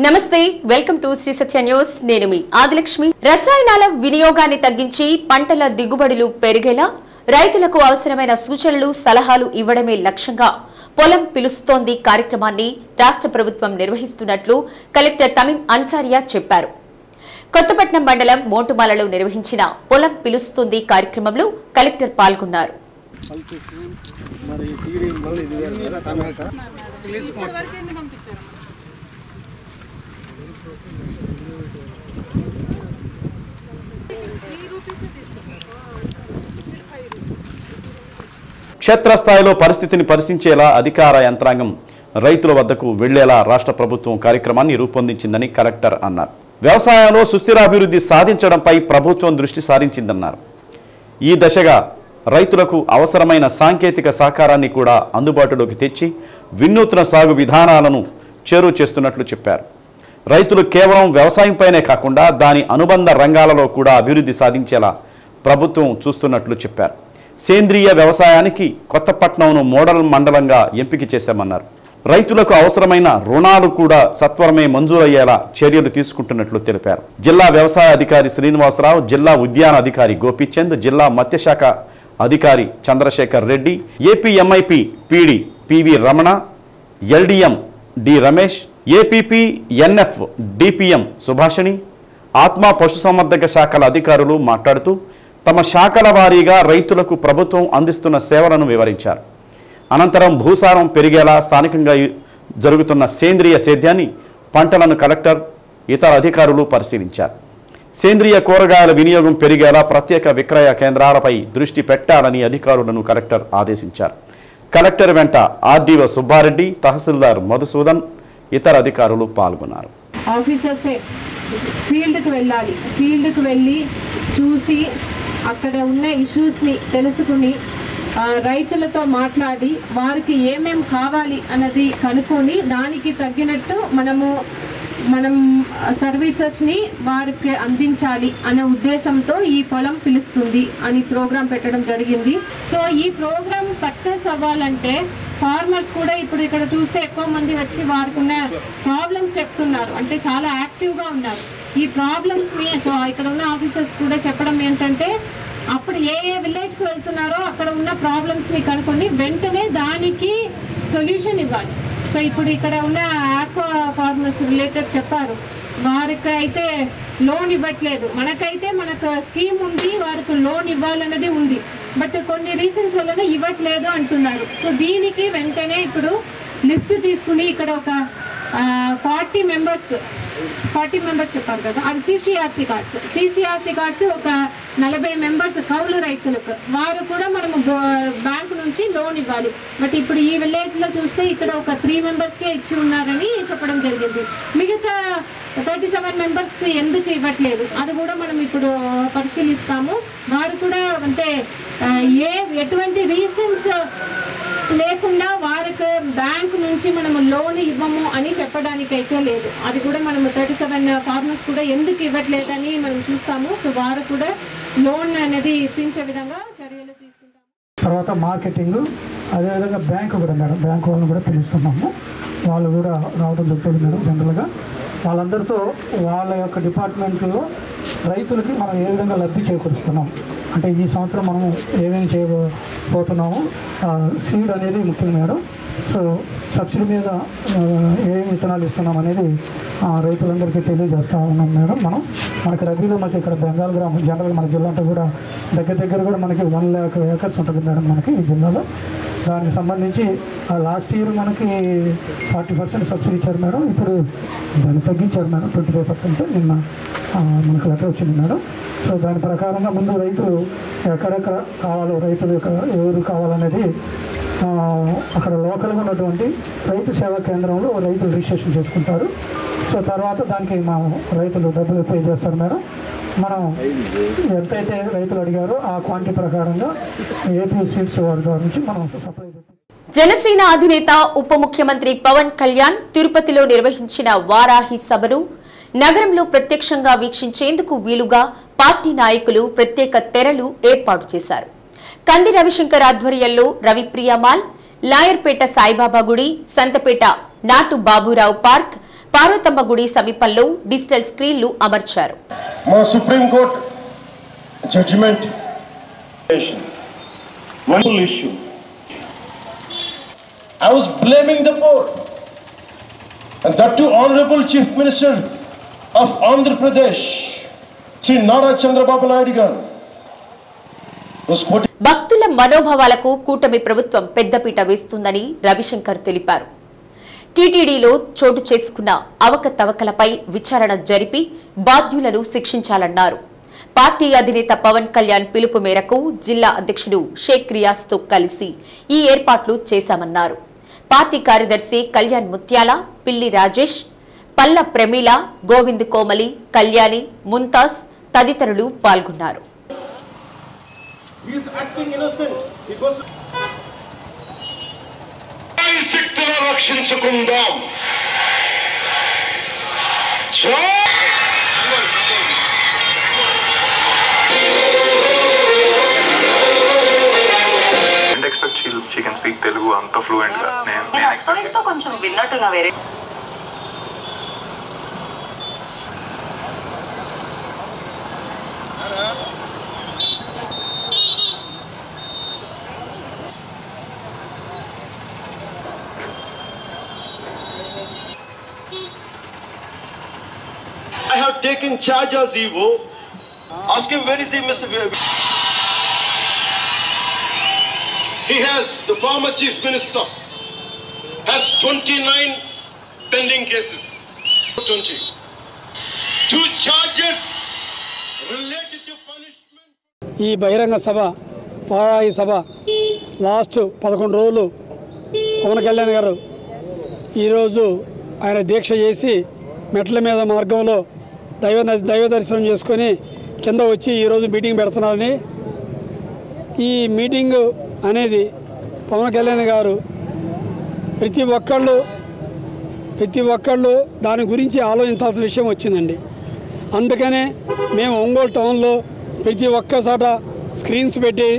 నమస్తే welcome to Sri Satya news నేను మీ ఆదిలక్ష్మి రసాయనాల వినియోగాన్ని తగ్గించి పంటల దిగుబడులు పెరిగేలా రైతులకు అవసరమైన సూచనలు సలహాలు ఇవ్వడమే లక్ష్యంగా పొలం పిలుస్తోంది కార్యక్రమాన్ని రాష్ట్ర ప్రభుత్వం నిర్వహిస్తున్నట్లు కలెక్టర్ తమీం అన్సారియా చెప్పారు. కొత్తపట్నం మండలం మోటుమాలలో నిర్వహించిన పొలం పిలుస్తుంది కార్యక్రమంలో కలెక్టర్ పాల్గొన్నారు. క్షేత్రస్థాయిలో పరిస్థితిని పరిశీలించేలా అధికార యంత్రాంగం రైతుల వద్దకు వెళ్లేలా రాష్ట్ర ప్రభుత్వం కార్యక్రమాన్ని రూపొందించిందని కలెక్టర్ అన్నారు. వ్యవసాయంలో సుస్థిరాభివృద్ధి సాధించడంపై ప్రభుత్వం దృష్టి సారించిందన్నారు. ఈ దశగా రైతులకు అవసరమైన సాంకేతిక సహకారాన్ని కూడా అందుబాటులోకి తెచ్చి వినూత్న సాగు విధానాలను చేరువ చేస్తున్నట్లు చెప్పారు. రైతులు కేవలం వ్యవసాయంపైనే కాకుండా దాని అనుబంధ రంగాలలో కూడా అభివృద్ధి సాధించేలా ప్రభుత్వం చూస్తున్నట్లు చెప్పారు. సేంద్రియ వ్యవసాయానికి కొత్తపట్నంను మోడల్ మండలంగా ఎంపిక చేశామన్నారు. రైతులకు అవసరమైన రుణాలు కూడా సత్వరమే మంజూరయ్యేలా చర్యలు తీసుకుంటున్నట్లు తెలిపారు. జిల్లా వ్యవసాయ అధికారి శ్రీనివాసరావు, జిల్లా ఉద్యాన అధికారి గోపీచంద్, జిల్లా మత్స్యశాఖ అధికారి Chandrashekar Reddy, APMIP PD PV Ramana, LDM D Ramesh, APP NF DPM Subhashini, ATMA పశుసంవర్ధక శాఖల అధికారులు మాట్లాడుతూ తమ శాఖల వారీగా రైతులకు ప్రభుత్వం అందిస్తున్న సేవలను వివరించారు. అనంతరం భూసారం పెరిగేలా స్థానికంగా జరుగుతున్న సేంద్రియ సేద్యాన్ని, పంటలను కలెక్టర్ ఇతర అధికారులు పరిశీలించారు. సేంద్రియ కూరగాయల వినియోగం పెరిగేలా ప్రత్యేక విక్రయ కేంద్రాలపై దృష్టి పెట్టాలని అధికారులను కలెక్టర్ ఆదేశించారు. కలెక్టర్ వెంట ఆర్డీఓ సుబ్బారెడ్డి, తహసీల్దార్ మధుసూదన్, ఇతర అధికారులు పాల్గొన్నారు. ఆఫీసర్సే ఫీల్డ్కి వెళ్ళాలి. ఫీల్డ్కి వెళ్ళి చూసి అక్కడ ఉన్న ఇష్యూస్ని తెలుసుకుని రైతులతో మాట్లాడి వారికి ఏమేం కావాలి అన్నది కనుక్కొని దానికి తగ్గినట్టు మనం సర్వీసెస్ని వారికి అందించాలి అనే ఉద్దేశంతో ఈ పొలం పిలుస్తుంది అని ప్రోగ్రాం పెట్టడం జరిగింది. సో ఈ ప్రోగ్రామ్ సక్సెస్ అవ్వాలంటే ఫార్మర్స్ కూడా ఇప్పుడు ఇక్కడ చూస్తే ఎక్కువ మంది వచ్చి వారికి ఉన్న ప్రాబ్లమ్స్ చెప్తున్నారు, అంటే చాలా యాక్టివ్గా ఉన్నారు. ఈ ప్రాబ్లమ్స్ని సో ఇక్కడ ఉన్న ఆఫీసర్స్ కూడా చెప్పడం ఏంటంటే అప్పుడు ఏ విలేజ్కి వెళ్తున్నారో అక్కడ ఉన్న ప్రాబ్లమ్స్ని కనుక్కొని వెంటనే దానికి సొల్యూషన్ ఇవ్వాలి. సో ఇప్పుడు ఇక్కడ ఉన్న ఆక్వా ఫార్మర్స్ రిలేటెడ్ చెప్పారు, వారికి అయితే లోన్ ఇవ్వట్లేదు. మనకు స్కీమ్ ఉంది, వారికి లోన్ ఇవ్వాలన్నది ఉంది, బట్ కొన్ని రీజన్స్ వలన ఇవ్వట్లేదు అంటున్నారు. సో దీనికి వెంటనే ఇప్పుడు లిస్ట్ తీసుకుని ఇక్కడ ఒక 40 మెంబర్స్ చెప్పారు కదా, అది సిసిఆర్సి కార్డ్స్ ఒక 40 మెంబర్స్ కౌలు రైతులకు, వారు కూడా మనము బ్యాంకు నుంచి లోన్ ఇవ్వాలి. బట్ ఇప్పుడు ఈ విలేజ్లో చూస్తే ఇక్కడ ఒక 3 మెంబర్స్కే ఇచ్చి ఉన్నారని చెప్పడం జరిగింది. మిగతా 37 మెంబర్స్కి ఎందుకు ఇవ్వట్లేదు అది కూడా మనం ఇప్పుడు పరిశీలిస్తాము. వారు కూడా అంటే ఎటువంటి రీజన్స్ లేకుండా వారికి బ్యాంక్ నుంచి మనము లోన్ ఇవ్వము అని చెప్పడానికి అయితే లేదు. అది కూడా మనము 37 ఫార్మర్స్ కూడా ఎందుకు ఇవ్వట్లేదని మనం చూస్తాము. సో వారు కూడా లోన్ అనేది ఇప్పించే విధంగా చర్యలు తీసుకుంటాము. తర్వాత మార్కెటింగ్, అదేవిధంగా బ్యాంకు కూడా మేడం, బ్యాంకు వాళ్ళని కూడా పిలుస్తున్నాము. వాళ్ళు కూడా రావడం జరుగుతుంది మేడం. జనరల్గా వాళ్ళందరితో వాళ్ళ యొక్క డిపార్ట్మెంట్లో రైతులకి మనం ఏ విధంగా లబ్ధి చేకూరుస్తున్నాం, అంటే ఈ సంవత్సరం మనము ఏమేమి చేయబోతున్నాము, సీడ్ అనేది ముఖ్యం మేడం. సో సబ్సిడీ మీద ఏమేమి విత్తనాలు ఇస్తున్నాం అనేది రైతులందరికీ తెలియజేస్తూ ఉన్నాం మేడం. మనకి రబీలో మనకి ఇక్కడ బెంగాల్ గ్రామం జనరల్గా మన జిల్లా అంతా కూడా దగ్గర కూడా మనకి 1 lakh acres ఉంటుంది మేడం మనకి ఈ జిల్లాలో. దానికి సంబంధించి లాస్ట్ ఇయర్ మనకి 40% సబ్సిడీ ఇచ్చారు మేడం. ఇప్పుడు దాన్ని తగ్గించారు మేడం, 25% నిన్న మనకు లెటర్ వచ్చింది మేడం. సో దాని ప్రకారంగా ముందు రైతులు ఎక్కడెక్కడ కావాలో, రైతులు ఎవరు కావాలనేది అక్కడ లోకల్గా ఉన్నటువంటి రైతు సేవా కేంద్రంలో రైతులు రిజిస్ట్రేషన్ చేసుకుంటారు. సో తర్వాత దానికి మా రైతులు డబ్బులు పే చేస్తారు మేడం. మనం ఎంతైతే రైతులు అడిగారో ఆ క్వాంటిటీ ప్రకారంగా ఏపీ సీడ్స్ వారి ద్వారా నుంచి మనం సప్లై చేస్తాం. జనసేన అధినేత ఉప ముఖ్యమంత్రి పవన్ కళ్యాణ్ తిరుపతిలో నిర్వహించిన వారాహి సభను నగరంలో ప్రత్యక్షంగా వీక్షించేందుకు వీలుగా పార్టీ నాయకులు ప్రత్యేక తెరలు ఏర్పాటు చేశారు. కంది రవిశంకర్ ఆధ్వర్యంలో రవిప్రియ మాల్, లాయర్పేట సాయిబాబా గుడి, సంతపేట నాటు బాబురావు పార్క్, పార్వతమ్మ గుడి సమీపంలో డిజిటల్ స్క్రీన్లు అమర్చారు. మా supreme court judgement one issue. I was blaming the court, and that too Honorable Chief Minister of Andhra Pradesh, Sri Nara Chandrababu Naidu garu, was quoting. భక్తుల మనోభావాలకు కూటమి ప్రభుత్వం పెద్దపీట వేస్తుందని రవిశంకర్ తెలిపారు. టీటీడీలో చోటు చేసుకున్న అవకతవకలపై విచారణ జరిపి బాధ్యులను శిక్షించాలన్నారు. పార్టీ అధినేత పవన్ కళ్యాణ్ పిలుపు మేరకు జిల్లా అధ్యక్షుడు షేక్ రియాజ్తో కలిసి ఈ ఏర్పాట్లు చేశామన్నారు. పార్టీ కార్యదర్శి కళ్యాణ్ ముత్యాల, పిల్లి రాజేష్, పల్ల ప్రమీల, గోవింద్ కోమలి, కళ్యాణి, ముంతాజ్ తదితరులు పాల్గొన్నారు. She can speak Telugu anta fluent ga. నేను expect కొంచెం విన్నట్టుగా వేరే. I have taken charge as EO. Ask him where is he, Mr. He has, the former chief minister, has 29 pending cases. 20. 2 charges related to punishment. ఈ బహిరంగ సభ వారాయి సభ last 11 రోజులు పవన్ కళ్యాణ్ గారు ఈరోజు ఆయన దీక్ష చేసి మెట్ల మీద మార్గంలో దైవ దర్శనం చేసుకొని కింద వచ్చి ఈరోజు మీటింగ్ పెడుతున్నారని. ఈ మీటింగు అనేది పవన్ కళ్యాణ్ గారు ప్రతి ఒక్కళ్ళు దాని గురించి ఆలోచించాల్సిన విషయం వచ్చిందండి. అందుకనే మేము ఒంగోలు టౌన్లో ప్రతి ఒక్కసాట స్క్రీన్స్ పెట్టి,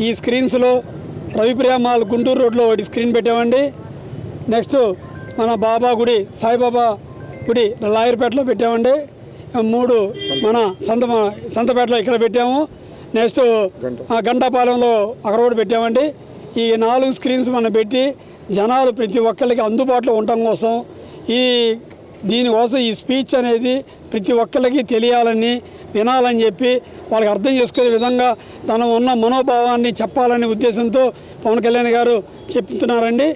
ఈ స్క్రీన్స్లో రవిప్రేమాల్ గుంటూరు రోడ్లో ఒకటి స్క్రీన్ పెట్టామండి. నెక్స్ట్ మన బాబా గుడి, సాయిబాబా గుడి లాయర్పేటలో పెట్టామండి. 3 మన సంతపేటలో ఇక్కడ పెట్టాము. నెక్స్ట్ గంటాపాలెంలో అక్కడ కూడా పెట్టామండి. ఈ 4 స్క్రీన్స్ మనం పెట్టి జనాలు ప్రతి ఒక్కరికి అందుబాటులో ఉండటం కోసం దీనికోసం ఈ స్పీచ్ అనేది ప్రతి ఒక్కరికి తెలియాలని, వినాలని చెప్పి వాళ్ళకి అర్థం చేసుకునే విధంగా తన ఉన్న మనోభావాన్ని చెప్పాలనే ఉద్దేశంతో పవన్ కళ్యాణ్ గారు చెప్తున్నారండి.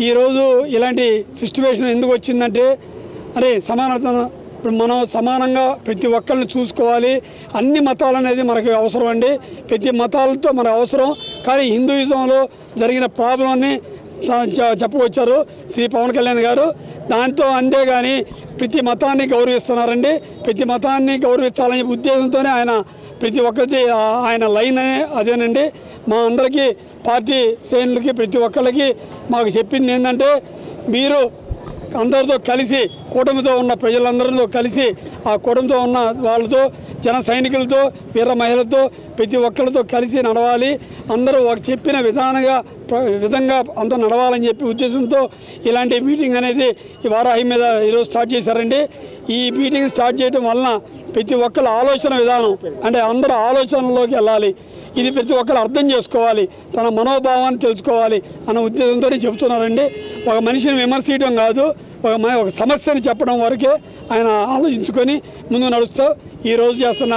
ఈరోజు ఇలాంటి సిచ్యువేషన్ ఎందుకు వచ్చిందంటే, అరే ఇప్పుడు మనం సమానంగా ప్రతి ఒక్కరిని చూసుకోవాలి. అన్ని మతాలు అనేది మనకి అవసరం అండి. ప్రతి మతాలతో మనకు అవసరం. కానీ హిందూయిజంలో జరిగిన ప్రాబ్లంని చెప్పుకొచ్చారు శ్రీ పవన్ కళ్యాణ్ గారు. దాంతో అంతేగాని ప్రతి మతాన్ని గౌరవిస్తున్నారండి. ప్రతి మతాన్ని గౌరవించాలనే ఉద్దేశంతోనే ఆయన ప్రతి ఒక్కటి ఆయన లైన్ అదేనండి. మా అందరికీ పార్టీ శ్రేణులకి ప్రతి ఒక్కరికి మాకు చెప్పింది ఏంటంటే, మీరు అందరితో కలిసి కూటమితో ఉన్న ప్రజలందరితో కలిసి ఆ కూటమితో ఉన్న వాళ్ళతో, జన సైనికులతో, వీర మహిళలతో ప్రతి ఒక్కరితో కలిసి నడవాలి. అందరూ చెప్పిన విధంగా అంతా నడవాలని చెప్పి ఉద్దేశంతో ఇలాంటి మీటింగ్ అనేది ఈ వారాహి మీద ఈరోజు స్టార్ట్ చేశారండి. ఈ మీటింగ్ స్టార్ట్ చేయడం వలన ప్రతి ఒక్కరి ఆలోచన విధానం అంటే అందరూ ఆలోచనలోకి వెళ్ళాలి. ఇది ప్రతి ఒక్కరు అర్థం చేసుకోవాలి, తన మనోభావాన్ని తెలుసుకోవాలి అన్న ఉద్దేశంతో చెబుతున్నారండి. ఒక మనిషిని విమర్శించడం కాదు, ఒక సమస్యని చెప్పడం వరకే ఆయన ఆలోచించుకొని ముందు నడుస్తూ ఈరోజు చేస్తున్న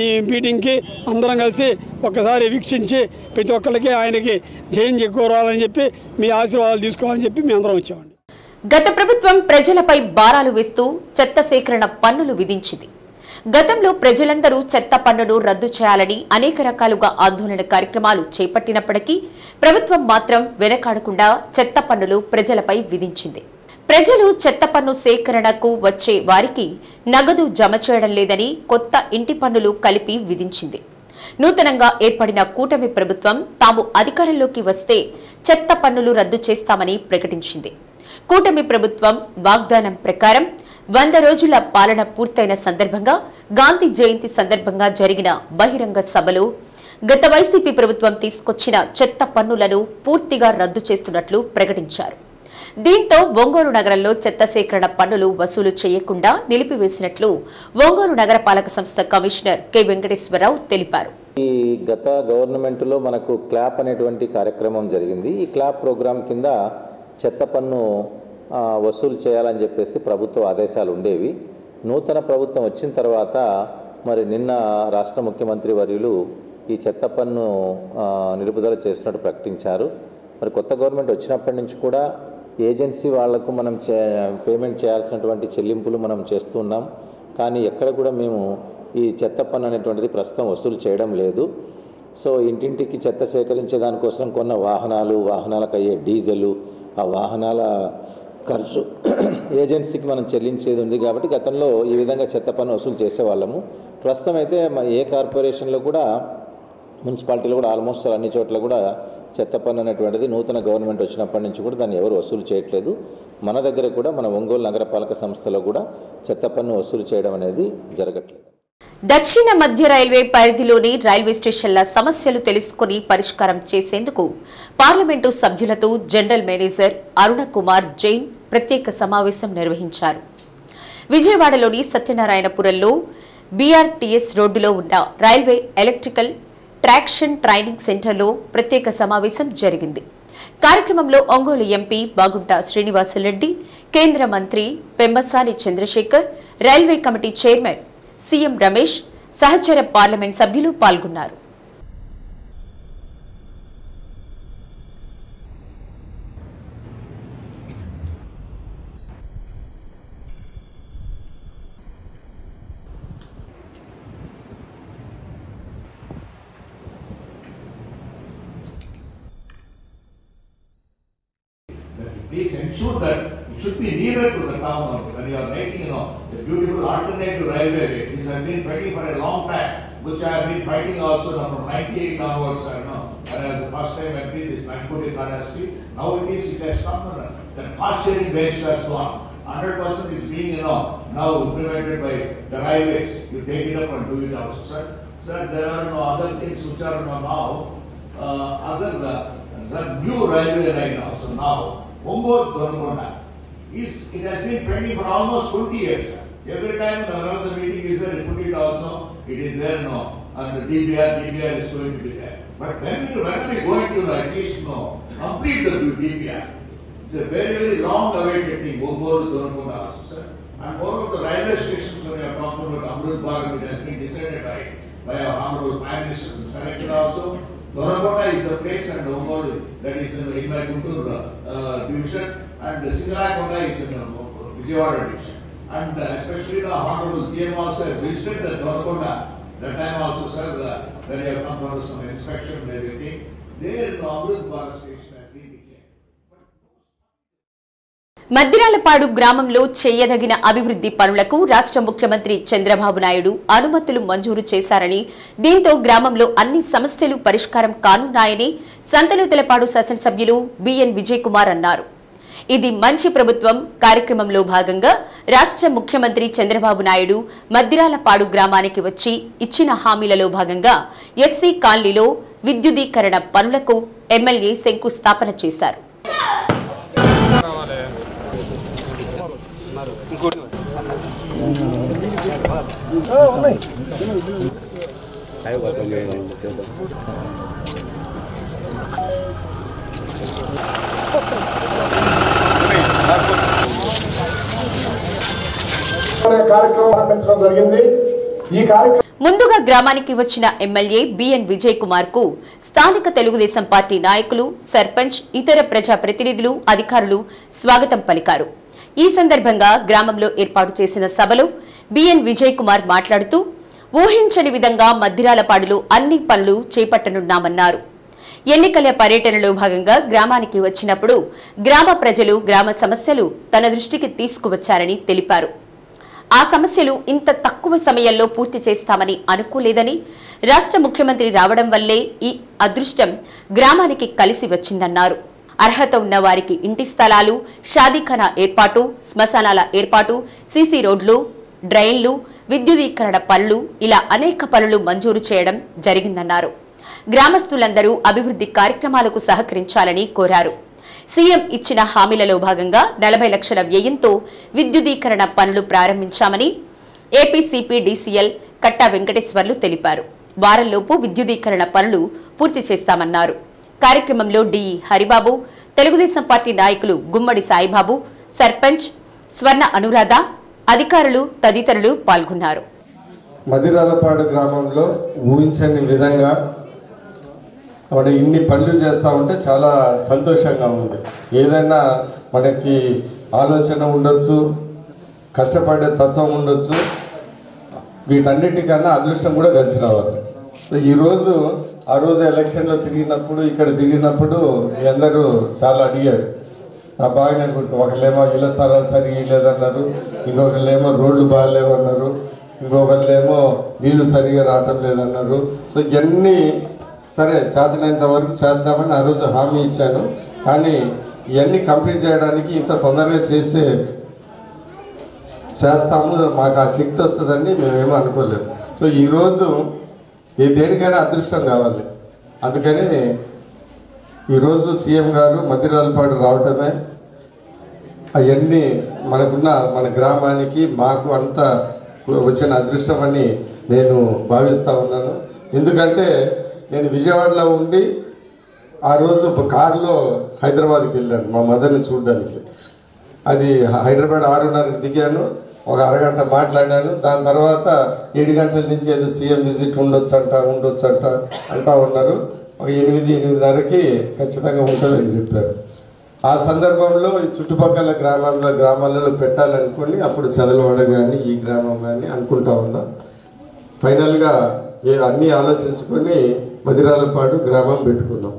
ఈ మీటింగ్కి అందరం కలిసి ఒక్కసారి వీక్షించి ప్రతి ఒక్కరికి ఆయనకి జయం చేకూరాలని చెప్పి మీ ఆశీర్వాదాలు తీసుకోవాలని చెప్పి మేము అందరం వచ్చామండి. గత ప్రభుత్వం ప్రజలపై భారాలు వేస్తూ చెత్త సేకరణ పన్నులు విధించింది. గతంలో ప్రజలందరూ చెత్త పన్నును రద్దు చేయాలని అనేక రకాలుగా ఆందోళన కార్యక్రమాలు చేపట్టినప్పటికీ ప్రభుత్వం మాత్రం వెనకాడకుండా చెత్త పన్నులు ప్రజలపై విధించింది. ప్రజలు చెత్త పన్ను సేకరణకు వచ్చే వారికి నగదు జమ చేయడం లేదని కొత్త ఇంటి పన్నులు కలిపి విధించింది. నూతనంగా ఏర్పడిన కూటమి ప్రభుత్వం తాము అధికారంలోకి వస్తే చెత్త పన్నులు రద్దు చేస్తామని ప్రకటించింది. కూటమి ప్రభుత్వం వాగ్దానం ప్రకారం 100 రోజుల పాలన పూర్తయిన సందర్భంగా గాంధీ జయంతి సందర్భంగా జరిగిన బహిరంగ సభలో గత వైసీపీ ప్రభుత్వం తీసుకొచ్చిన చెత్త పన్నులను పూర్తిగా రద్దు చేస్తున్నట్లు ప్రకటించారు. దీంతో ఒంగోలు నగరంలో చెత్త సేకరణ పన్నులు వసూలు చేయకుండా నిలిపివేసినట్లు ఒంగోలు నగరపాలక సంస్థ కమిషనర్ కె వెంకటేశ్వరరావు తెలిపారు. ఈ గత గవర్నమెంట్లో మనకు క్లాప్ అనేటువంటి కార్యక్రమం జరిగింది. ఈ క్లాప్ ప్రోగ్రాం కింద చెత్త పన్ను వసూలు చేయాలని చెప్పేసి ప్రభుత్వ ఆదేశాలు ఉండేవి. నూతన ప్రభుత్వం వచ్చిన తర్వాత మరి నిన్న రాష్ట్ర ముఖ్యమంత్రి వర్యులు ఈ చెత్త పన్ను నిలుపుదల చేసినట్టు ప్రకటించారు. మరి కొత్త గవర్నమెంట్ వచ్చినప్పటి నుంచి కూడా ఏజెన్సీ వాళ్లకు మనం పేమెంట్ చేయాల్సినటువంటి చెల్లింపులు మనం చేస్తున్నాం. కానీ ఎక్కడ కూడా మేము ఈ చెత్త పన్ను అనేటువంటిది ప్రస్తుతం వసూలు చేయడం లేదు. సో ఇంటింటికి చెత్త సేకరించే దానికోసం కొన్న వాహనాలకు అయ్యే డీజిలు, ఆ వాహనాల ఖర్చు ఏజెన్సీకి మనం చెల్లించేది ఉంది. కాబట్టి గతంలో ఈ విధంగా చెత్త పన్ను వసూలు చేసేవాళ్ళము. ప్రస్తుతం అయితే ఏ కార్పొరేషన్లో కూడా, మున్సిపాలిటీలో కూడా ఆల్మోస్ట్ అన్ని చోట్ల కూడా చెత్త పన్ను అనేటువంటిది నూతన గవర్నమెంట్ వచ్చినప్పటి నుంచి కూడా దాన్ని ఎవరు వసూలు చేయట్లేదు. మన దగ్గర కూడా మన ఒంగోలు నగరపాలక సంస్థలో కూడా చెత్త పన్ను వసూలు చేయడం అనేది జరగట్లేదు. దక్షిణ మధ్య రైల్వే పరిధిలోని రైల్వే స్టేషన్ల సమస్యలు తెలుసుకుని పరిష్కారం చేసేందుకు పార్లమెంటు సభ్యులతో జనరల్ మేనేజర్ అరుణ కుమార్ జైన్ ప్రత్యేక సమావేశం నిర్వహించారు. విజయవాడలోని సత్యనారాయణపురంలో బీఆర్టీఎస్ రోడ్డులో ఉన్న రైల్వే ఎలక్ట్రికల్ ట్రాక్షన్ ట్రైనింగ్ సెంటర్లో ప్రత్యేక సమావేశం జరిగింది. కార్యక్రమంలో ఒంగోలు ఎంపీ బాగుంట శ్రీనివాసరెడ్డి, కేంద్ర మంత్రి Pemmasani Chandrashekar, railway committee chairman CM Ramesh, సహచర పార్లమెంట్ సభ్యులు పాల్గొన్నారు. Please ensure that it should be nearer to the town when you are making, the beautiful alternative railway. This has been fighting for a long time, which I have been fighting also from 98 onwards. The first time I did this Nagpuri Street. Now it has come. The cost sharing base has gone. 100% is being, now implemented by the railways. You take it up and do it also, sir. Sir, there are no other things which are now the new railway right now. So now, Ongole Donakonda it has been pending for almost 20 years. Every time another meeting is there, put it also, it is there now, and the DPR is going to be there. But when are we going to at least complete the DPR? It's a very, very long awaited thing, Ongole Donakonda also, sir. And all of the railway stations when we are talking about Amrut Bharat, it has been decided by our Honorable Prime Minister selected also. Donakonda is the place and Ongole that is in my Guntur division, and Singarakonda is in Vijayawada division. And especially the Honorable GM also has visited the Donakonda. That time also, sir, when you have come for some inspection and everything, there in the Amrut Bharat station has been declared. Maddiralapadu గ్రామంలో చేయదగిన అభివృద్ధి పనులకు రాష్ట్ర ముఖ్యమంత్రి చంద్రబాబు నాయుడు అనుమతులు మంజూరు చేశారని, దీంతో గ్రామంలో అన్ని సమస్యలు పరిష్కారం కానున్నాయని సంతనూతలపాడు శాసనసభ్యులు బిఎన్ విజయ్ కుమార్ అన్నారు. ఇది మంచి ప్రభుత్వం కార్యక్రమంలో భాగంగా రాష్ట్ర ముఖ్యమంత్రి చంద్రబాబు నాయుడు మద్దిరాలపాడు గ్రామానికి వచ్చి ఇచ్చిన హామీలలో భాగంగా ఎస్సీ కాలనీలో విద్యుదీకరణ పనులకు ఎమ్మెల్యే శంకుస్థాపన చేశారు. ముందుగా గ్రామానికి వచ్చిన ఎమ్మెల్యే బిఎన్ విజయ్ కుమార్ కు స్థానిక తెలుగుదేశం పార్టీ నాయకులు, సర్పంచ్, ఇతర ప్రజా ప్రతినిధులు, అధికారులు స్వాగతం పలికారు. ఈ సందర్భంగా గ్రామంలో ఏర్పాటు చేసిన సభలో బిఎన్ విజయ్ కుమార్ మాట్లాడుతూ ఊహించని విధంగా మద్దిరాలపాడులో అన్ని పనులు చేపట్టనున్నామన్నారు. ఎన్నికల పర్యటనలో భాగంగా గ్రామానికి వచ్చినప్పుడు గ్రామ ప్రజలు గ్రామ సమస్యలు తన దృష్టికి తీసుకువచ్చారని తెలిపారు. ఆ సమస్యలు ఇంత తక్కువ సమయంలో పూర్తి చేస్తామని అనుకోలేదని, రాష్ట్ర ముఖ్యమంత్రి రావడం వల్లే ఈ అదృష్టం గ్రామానికి కలిసి వచ్చిందన్నారు. అర్హత ఉన్న వారికి ఇంటి స్థలాలు, షాదీఖానా ఏర్పాటు, శ్మశానాల ఏర్పాటు, సీసీ రోడ్లు, డ్రైన్లు, విద్యుదీకరణ పనులు ఇలా అనేక పనులు మంజూరు చేయడం జరిగిందన్నారు. గ్రామస్తులందరూ అభివృద్ధి కార్యక్రమాలకు సహకరించాలని కోరారు. సీఎం ఇచ్చిన హామీలలో భాగంగా 40 లక్షల వ్యయంతో విద్యుదీకరణ పనులు ప్రారంభించామని ఏపీసీపీడీసీఎల్ కట్టా వెంకటేశ్వర్లు తెలిపారు. వారంలోపు విద్యుదీకరణ పనులు పూర్తి చేస్తామన్నారు. కార్యక్రమంలో డిఈ హరిబాబు, తెలుగుదేశం పార్టీ నాయకులు గుమ్మడి సాయిబాబు, సర్పంచ్ స్వర్ణ అనురాధ, అధికారులు తదితరులు పాల్గొన్నారు. మదిరాలపాడు గ్రామంలో ఊహించని విధంగా అక్కడ ఇన్ని పనులు చేస్తూ ఉంటే చాలా సంతోషంగా ఉంది. ఏదైనా మనకి ఆలోచన ఉండొచ్చు, కష్టపడే తత్వం ఉండొచ్చు, వీటన్నిటికన్నా అదృష్టం కూడా కలిసి రావాలి. సో ఈరోజు ఆ రోజు ఎలక్షన్లో తిరిగినప్పుడు ఇక్కడ తిరిగినప్పుడు మీ అందరూ చాలా అడిగారు. నా బాగా అనుకుంటున్నాను. ఒకళ్ళేమో ఇళ్ల స్థలాలు సరిగా లేదన్నారు, ఇంకొకళ్ళేమో రోడ్లు బాగాలేవన్నారు, ఇంకొకళ్ళేమో నీళ్లు సరిగా రావటం లేదన్నారు. సో ఇవన్నీ సరే చేతనైనంత వరకు చేద్దామని ఆ రోజు హామీ ఇచ్చాను. కానీ ఇవన్నీ కంప్లీట్ చేయడానికి ఇంత తొందరగా చేస్తాము, మాకు ఆ శక్తి వస్తుందని మేమేమో అనుకోలేదు. సో ఈరోజు దేనికైనా అదృష్టం కావాలి. అందుకని ఈరోజు సీఎం గారు మదిరాలపాడు రావటమే అవన్నీ మన గ్రామానికి మాకు అంత వచ్చిన అదృష్టం అని నేను భావిస్తూ ఉన్నాను. ఎందుకంటే నేను విజయవాడలో ఉండి ఆ రోజు కారులో హైదరాబాద్కి వెళ్ళాను మా మదర్ని చూడడానికి. అది హైదరాబాద్ 6:30కి దిగాను, ఒక అరగంట మాట్లాడాను. దాని తర్వాత 7 గంటల నుంచి ఏదో సీఎం విజిట్ ఉండొచ్చంట అంటా ఉన్నారు. ఒక 8-8:30కి ఖచ్చితంగా ఉంటుందని చెప్పారు. ఆ సందర్భంలో ఈ చుట్టుపక్కల గ్రామాలలో పెట్టాలనుకుని అప్పుడు చదలవాడ కానీ ఈ గ్రామం కానీ అనుకుంటా ఉన్నా. ఫైనల్గా అన్నీ ఆలోచించుకొని మదిరాలపాడు గ్రామం పెట్టుకున్నాం.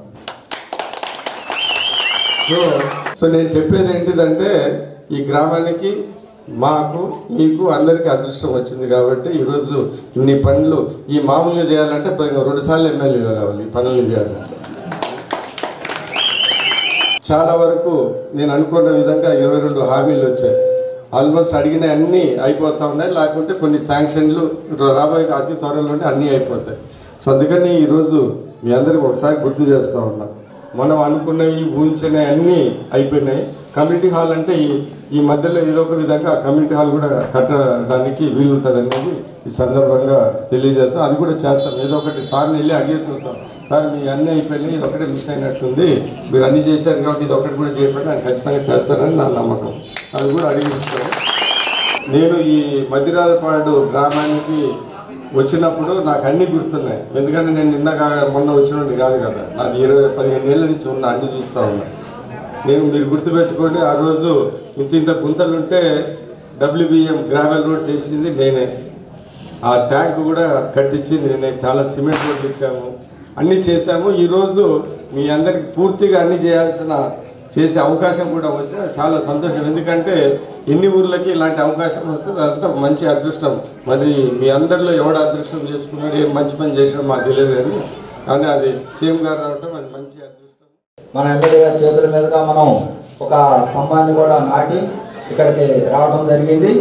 సో నేను చెప్పేది ఏంటిదంటే ఈ గ్రామానికి మాకు మీకు అందరికీ అదృష్టం వచ్చింది కాబట్టి ఈరోజు ఇన్ని పనులు ఈ మామూలుగా చేయాలంటే 2 సార్లు ఎమ్మెల్యే కావాలి ఈ పనులు చేయాలంటే. చాలా వరకు నేను అనుకున్న విధంగా 22 హామీలు వచ్చాయి. ఆల్మోస్ట్ అడిగిన అన్నీ అయిపోతూ ఉన్నాయి. లేకుంటే కొన్ని శాంక్షన్లు రాబోయే అతి త్వరలోనే అన్నీ అయిపోతాయి. సో అందుకని ఈరోజు మీ అందరికి ఒకసారి గుర్తు చేస్తూ ఉన్నాం. మనం అనుకున్నవి ఊహించినవి అన్నీ అయిపోయినాయి. కమ్యూనిటీ హాల్ అంటే ఈ మధ్యలో ఏదో ఒక విధంగా కమ్యూనిటీ హాల్ కూడా కట్టడానికి వీలుంటుంది అనేది ఈ సందర్భంగా తెలియజేస్తాం. అది కూడా చేస్తాం. ఏదో ఒకటి సార్ని వెళ్ళి అడిగేసి వస్తాం. సార్ మీ అన్నీ అయిపోయినాయి, ఇది ఒకటే మిస్ అయినట్టుంది, మీరు అన్నీ చేశారు కాబట్టి ఇది ఒకటి కూడా చేయకపోతే ఆయన ఖచ్చితంగా చేస్తారని నా నమ్మకం. అది కూడా అడిగిస్తాను. నేను ఈ మదిరాలపాడు గ్రామానికి వచ్చినప్పుడు నాకు అన్నీ గుర్తున్నాయి. ఎందుకంటే నేను మొన్న వచ్చినట్టు కాదు కదా, నాది 15 ఏళ్ళ నుంచి ఉన్న అన్నీ చూస్తూ ఉన్నా. మీరు గుర్తుపెట్టుకోండి, ఆ రోజు ఇంత గుంతలుంటే WBM గ్రావెల్ రోడ్స్ వేసింది నేనే, ఆ ట్యాంక్ కూడా కట్టించింది నేనే, చాలా సిమెంట్ రోడ్లు ఇచ్చాము, అన్నీ చేశాము. ఈరోజు మీ అందరికి పూర్తిగా అన్నీ చేసే అవకాశం కూడా వచ్చిన చాలా సంతోషం. ఎందుకంటే ఎన్ని ఊర్లకి ఇలాంటి అవకాశం వస్తుంది, అదంతా మంచి అదృష్టం. మరి మీ అందరిలో ఎవడు అదృష్టం చేసుకున్నాడు, ఏం మంచి పని చేసినా మాకు తెలియదు కానీ అది సీఎం గారు రావటం అది మంచి అదృష్టం. మన ఎమ్మెల్యే గారి చేతుల మీదుగా మనం ఒక స్తంభాన్ని కూడా నాటి ఇక్కడికి రావడం జరిగింది.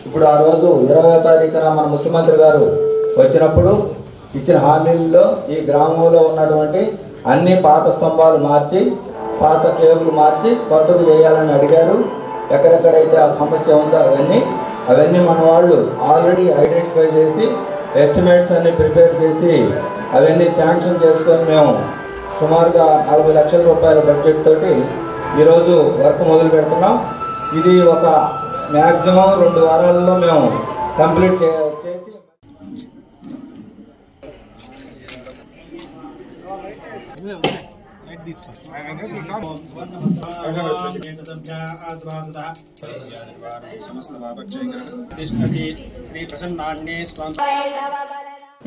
ఇప్పుడు ఆ రోజు 20వ తారీఖున మన ముఖ్యమంత్రి గారు వచ్చినప్పుడు ఇచ్చిన హామీల్లో ఈ గ్రామంలో ఉన్నటువంటి అన్ని పాత స్తంభాలు మార్చి, పాత కేబుల్ మార్చి కొత్తది వేయాలని అడిగారు. ఎక్కడెక్కడైతే ఆ సమస్య ఉందో అవన్నీ మన వాళ్ళు ఆల్రెడీ ఐడెంటిఫై చేసి ఎస్టిమేట్స్ అన్ని ప్రిపేర్ చేసి అవన్నీ శాంక్షన్ చేసుకొని మేము సుమారుగా 40 లక్షల రూపాయల బడ్జెట్ తోటి ఈరోజు వర్క్ మొదలు పెడుతున్నాం. ఇది ఒక మ్యాక్సిమం 2 వారాలలో మేము కంప్లీట్ చేసి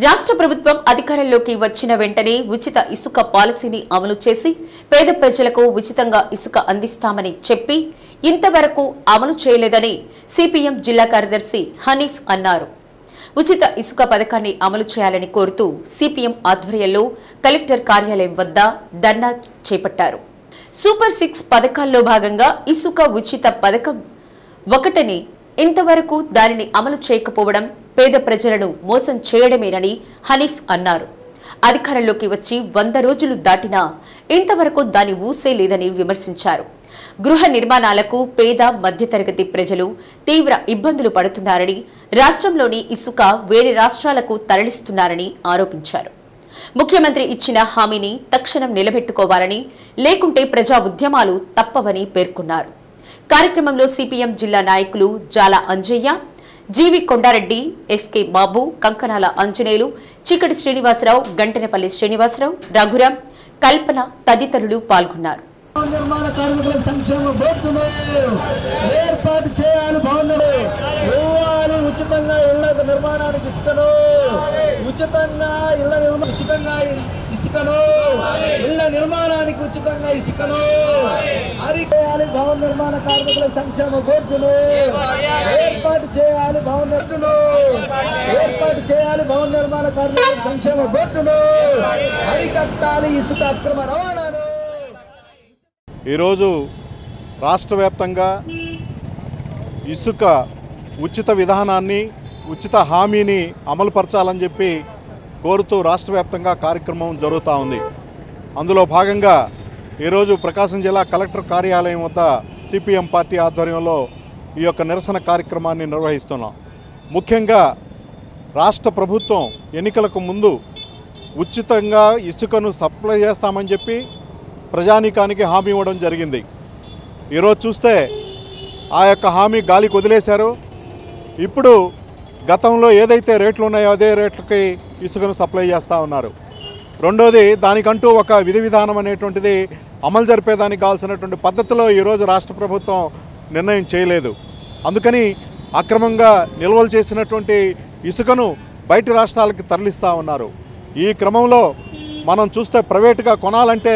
రాష్ట్ర ప్రభుత్వం అధికారంలోకి వచ్చిన వెంటనే ఉచిత ఇసుక పాలసీని అమలు చేసి పేద ప్రజలకు ఉచితంగా ఇసుక అందిస్తామని చెప్పి ఇంతవరకు అమలు చేయలేదని సిపిఎం జిల్లా కార్యదర్శి హనీఫ్ అన్నారు. ఉచిత ఇసుక పథకాన్ని అమలు చేయాలని కోరుతూ సిపిఎం ఆధ్వర్యంలో కలెక్టర్ కార్యాలయం వద్ద ధర్నా చేపట్టారు. సూపర్ 6 పథకాల్లో భాగంగా ఇసుక ఉచిత పథకం ఒకటని, ఇంతవరకు దానిని అమలు చేయకపోవడం పేద ప్రజలను మోసం చేయడమేనని హనీఫ్ అన్నారు. అధికారంలోకి వచ్చి 100 రోజులు దాటినా ఇంతవరకు దాని ఊసే లేదని విమర్శించారు. గృహ నిర్మాణాలకు పేద మధ్యతరగతి ప్రజలు తీవ్ర ఇబ్బందులు పడుతున్నారని, రాష్ట్రంలోని ఇసుక వేరే రాష్ట్రాలకు తరలిస్తున్నారని ఆరోపించారు. ముఖ్యమంత్రి ఇచ్చిన హామీని తక్షణం నిలబెట్టుకోవాలని, లేకుంటే ప్రజా ఉద్యమాలు తప్పవని పేర్కొన్నారు. కార్యక్రమంలో సిపిఎం జిల్లా నాయకులు జాల అంజయ్య, జీవి కొండారెడ్డి, ఎస్కే బాబు, కంకనాల ఆంజనేయులు, చీకటి శ్రీనివాసరావు, గంటెనపల్లి శ్రీనివాసరావు, రఘురాం, కల్పన తదితరులు పాల్గొన్నారు. నిర్మాణ కార్మికుల సంక్షేమ బోర్డును ఏర్పాటు చేయాలి. ఇవ్వాలి ఉచితంగా ఇళ్ల నిర్మాణానికి ఇసుకను, ఉచితంగా ఇళ్ల నిర్మాణానికి ఉచితంగా ఇసుకను అరిచేయాలి. భవన నిర్మాణ కార్మికుల సంక్షేమ బోర్డును ఏర్పాటు చేయాలి. భవన నిర్మాణ కార్మికుల సంక్షేమ బోర్డును అరికట్టాలి ఇసుక అక్రమ రవాణాను. ఈరోజు రాష్ట్ర వ్యాప్తంగా ఇసుక ఉచిత విధానాన్ని, ఉచిత హామీని అమలుపరచాలని చెప్పి కోరుతూ రాష్ట్ర వ్యాప్తంగా కార్యక్రమం జరుగుతూ ఉంది. అందులో భాగంగా ఈరోజు ప్రకాశం జిల్లా కలెక్టర్ కార్యాలయం వద్ద సిపిఎం పార్టీ ఆధ్వర్యంలో ఈ యొక్క నిరసన కార్యక్రమాన్ని నిర్వహిస్తున్నాం. ముఖ్యంగా రాష్ట్ర ప్రభుత్వం ఎన్నికలకు ముందు ఉచితంగా ఇసుకను సప్లై చేస్తామని చెప్పి ప్రజానీకానికి హామీ ఇవ్వడం జరిగింది. ఈరోజు చూస్తే ఆ యొక్క హామీ గాలికి వదిలేశారు. ఇప్పుడు గతంలో ఏదైతే రేట్లు ఉన్నాయో అదే రేట్లకి ఇసుకను సప్లై చేస్తూ ఉన్నారు. రెండోది, దానికంటూ ఒక విధి విధానం అనేటువంటిది అమలు జరిపేదానికి కావాల్సినటువంటి పద్ధతిలో ఈరోజు రాష్ట్ర ప్రభుత్వం నిర్ణయం చేయలేదు. అందుకని అక్రమంగా నిల్వలు చేసినటువంటి ఇసుకను బయటి రాష్ట్రాలకి తరలిస్తూ ఉన్నారు. ఈ క్రమంలో మనం చూస్తే ప్రైవేటుగా కొనాలంటే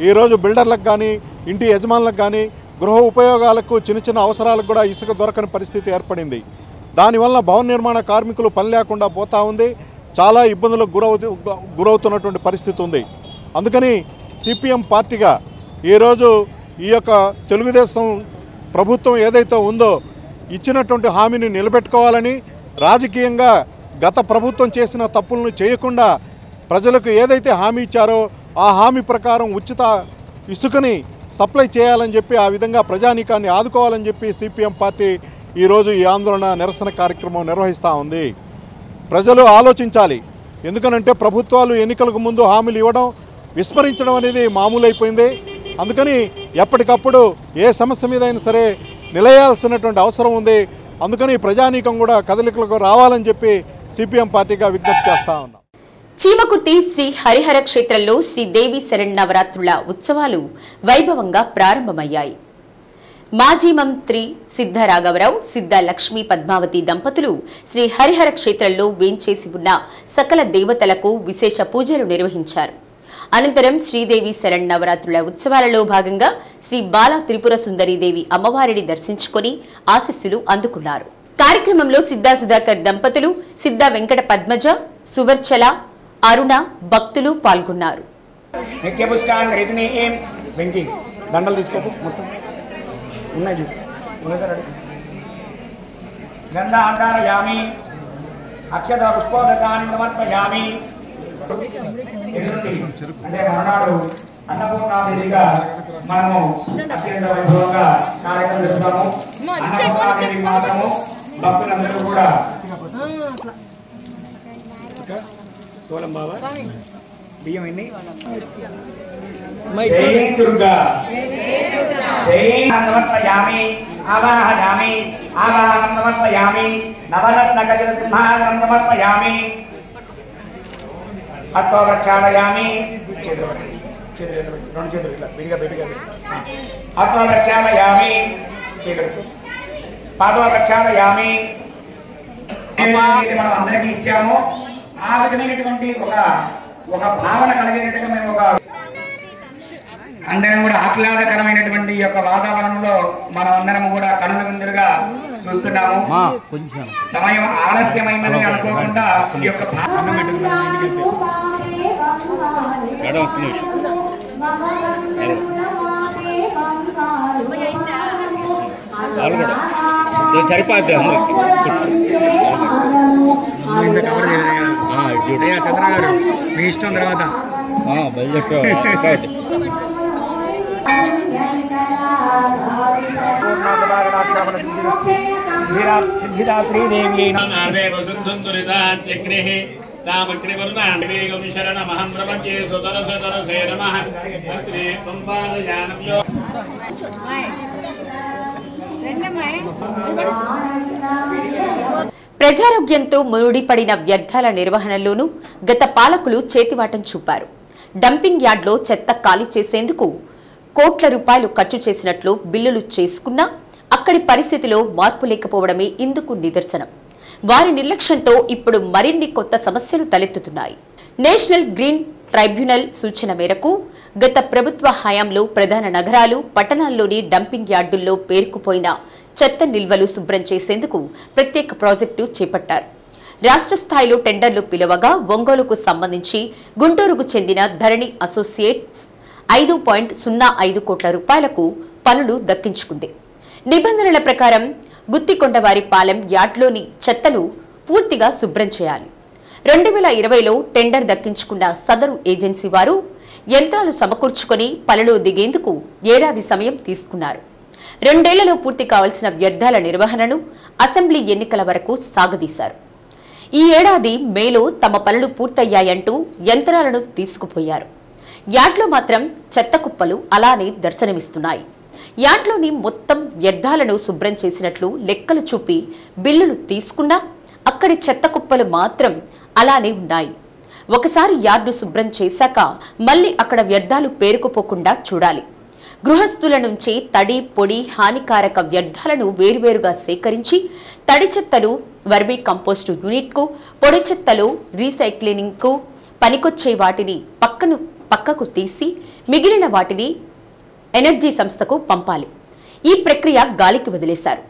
ఈరోజు బిల్డర్లకు కానీ, ఇంటి యజమానులకు కానీ, గృహ ఉపయోగాలకు, చిన్న చిన్న అవసరాలకు కూడా ఇసుక దొరకని పరిస్థితి ఏర్పడింది. దానివల్ల భవన నిర్మాణ కార్మికులు పని లేకుండా పోతూ ఉంది. చాలా ఇబ్బందులకు గురవుతున్నటువంటి పరిస్థితి ఉంది. అందుకని సిపిఎం పార్టీగా ఈరోజు ఈ యొక్క తెలుగుదేశం ప్రభుత్వం ఏదైతే ఉందో ఇచ్చినటువంటి హామీని నిలబెట్టుకోవాలని, రాజకీయంగా గత ప్రభుత్వం చేసిన తప్పులను చేయకుండా ప్రజలకు ఏదైతే హామీ ఇచ్చారో ఆ హామీ ప్రకారం ఉచిత ఇసుకని సప్లై చేయాలని చెప్పి, ఆ విధంగా ప్రజానీకాన్ని ఆదుకోవాలని చెప్పి సిపిఎం పార్టీ ఈరోజు ఈ ఆందోళన నిరసన కార్యక్రమం నిర్వహిస్తూ ఉంది. ప్రజలు ఆలోచించాలి. ఎందుకనంటే ప్రభుత్వాలు ఎన్నికలకు ముందు హామీలు ఇవ్వడం, విస్మరించడం అనేది మామూలైపోయింది. అందుకని ఎప్పటికప్పుడు ఏ సమస్య మీద అయినా సరే నిలయాల్సినటువంటి అవసరం ఉంది. అందుకని ప్రజానీకం కూడా కదలికలకు రావాలని చెప్పి సిపిఎం పార్టీగా విజ్ఞప్తి చేస్తూ ఉన్నాం. చీమకుర్తి శ్రీ హరిహర క్షేత్రంలో శ్రీదేవి శరన్నవరాత్రుల ఉత్సవాలు వైభవంగా ప్రారంభమయ్యాయి. మాజీ మంత్రి సిద్ధ రాఘవరావు, సిద్ధ లక్ష్మీ పద్మావతి దంపతులు శ్రీ హరిహర క్షేత్రంలో వేంచేసి ఉన్న సకల దేవతలకు విశేష పూజలు నిర్వహించారు. అనంతరం శ్రీదేవి శరన్నవరాత్రుల ఉత్సవాలలో భాగంగా శ్రీ బాలా త్రిపుర సుందరీదేవి అమ్మవారిని దర్శించుకుని ఆశీస్సులు అందుకున్నారు. కార్యక్రమంలో సిద్ధా సుధాకర్ దంపతులు, సిద్ధ వెంకట పద్మజ, సువర్చల, అరుణ భక్తులు పాల్గొన్నారు. దండలు తీసుకోకు మొత్తం ఉన్నాయి. గంధాండారయామి అక్షత పుష్పోదకాన్ని సమర్పయామి. అంటే మరణాలు అన్నపూర్ణాదేవిగా మనము అత్యంత వైభవంగా కార్యక్రమం జరుపుతాము. అన్నపూర్ణాదేవి మాత్రము భక్తులందరూ కూడా సోలం బాబా బియ్యం ఎన్ని దుర్గా సమర్పయామి ఆవాహయామి ఆవాహనం సమర్పయామి నవరత్న గజ సింహాసనం సమర్పయామి హస్తో ప్రక్షాళయామి రెండు చేతులు ఇట్లా విడిగా బయటిగా హస్తో ప్రక్షాళయామి చేతులు పాదవ ప్రక్షాళయామి. మనం అందరికీ ఇచ్చాము. ఆ విధమైనటువంటి ఒక భావన కలిగేటట్టుగా మేము అందరం కూడా ఆహ్లాదకరమైనటువంటి యొక్క వాతావరణంలో మనం అందరం కూడా కనుల విందులుగా చూస్తున్నాము. సమయం ఆలస్యమైందని అనుకోకుండా ఈ యొక్క సరిపోద్ది అందరికి చంద్ర గారు మీ ఇష్టం తర్వాత సిద్ధిదాత్రీ దేవి శరణమహం ప్రపంచే సుతరసే నమః ప్రజారోగ్యంతో ముడిపడిన వ్యర్థాల నిర్వహణలోనూ గత పాలకులు చేతివాటం చూపారు. డంపింగ్ యార్డ్లో చెత్త ఖాళీ చేసేందుకు కోట్ల రూపాయలు ఖర్చు చేసినట్లు బిల్లులు చేసుకున్నా అక్కడి పరిస్థితిలో మార్పు లేకపోవడమే ఇందుకు నిదర్శనం. వారి నిర్లక్ష్యంతో ఇప్పుడు మరిన్ని కొత్త సమస్యలు తలెత్తుతున్నాయి. నేషనల్ గ్రీన్ ట్రైబ్యునల్ సూచన మేరకు గత ప్రభుత్వ హయాంలో ప్రధాన నగరాలు, పట్టణాల్లోని డంపింగ్ యార్డుల్లో పేరుకుపోయిన చెత్త నిల్వలు శుభ్రం చేసేందుకు ప్రత్యేక ప్రాజెక్టు చేపట్టారు. రాష్ట్ర స్థాయిలో టెండర్లు పిలవగా ఒంగోలుకు సంబంధించి గుంటూరుకు చెందిన ధరణి అసోసియేట్స్ 5.05 కోట్ల రూపాయలకు పనులు దక్కించుకుంది. నిబంధనల ప్రకారం గుత్తికొండవారిపాలెం యార్డ్లోని చెత్తను పూర్తిగా శుభ్రం చేయాలి. 2020లో టెండర్ దక్కించుకున్న సదరు ఏజెన్సీ వారు యంత్రాలు సమకూర్చుకొని పనిలో దిగేందుకు ఏడాది సమయం తీసుకున్నారు. 2 ఏళ్లలో పూర్తి కావాల్సిన వ్యర్థాల నిర్వహణను అసెంబ్లీ ఎన్నికల వరకు సాగదీశారు. ఈ ఏడాది మేలో తమ పనులు పూర్తయ్యాయంటూ యంత్రాలను తీసుకుపోయారు. యార్డ్లో మాత్రం చెత్త కుప్పలు అలానే దర్శనమిస్తున్నాయి. యార్డ్లోని మొత్తం వ్యర్థాలను శుభ్రం చేసినట్లు లెక్కలు చూపి బిల్లులు తీసుకున్నా అక్కడి చెత్త కుప్పలు మాత్రం అలానే ఉన్నాయి. ఒకసారి యార్డు శుభ్రం చేశాక మళ్లీ అక్కడ వ్యర్థాలు పేరుకుపోకుండా చూడాలి. గృహస్థుల నుంచి తడి, పొడి, హానికారక వ్యర్థాలను వేరువేరుగా సేకరించి తడి చెత్తను వర్మీ కంపోస్టు యూనిట్కు, పొడి చెత్తలు రీసైక్లింగ్కు పనికొచ్చే వాటిని పక్కకు తీసి మిగిలిన వాటిని ఎనర్జీ సంస్థకు పంపాలి. ఈ ప్రక్రియ గాలికి వదిలేశారు.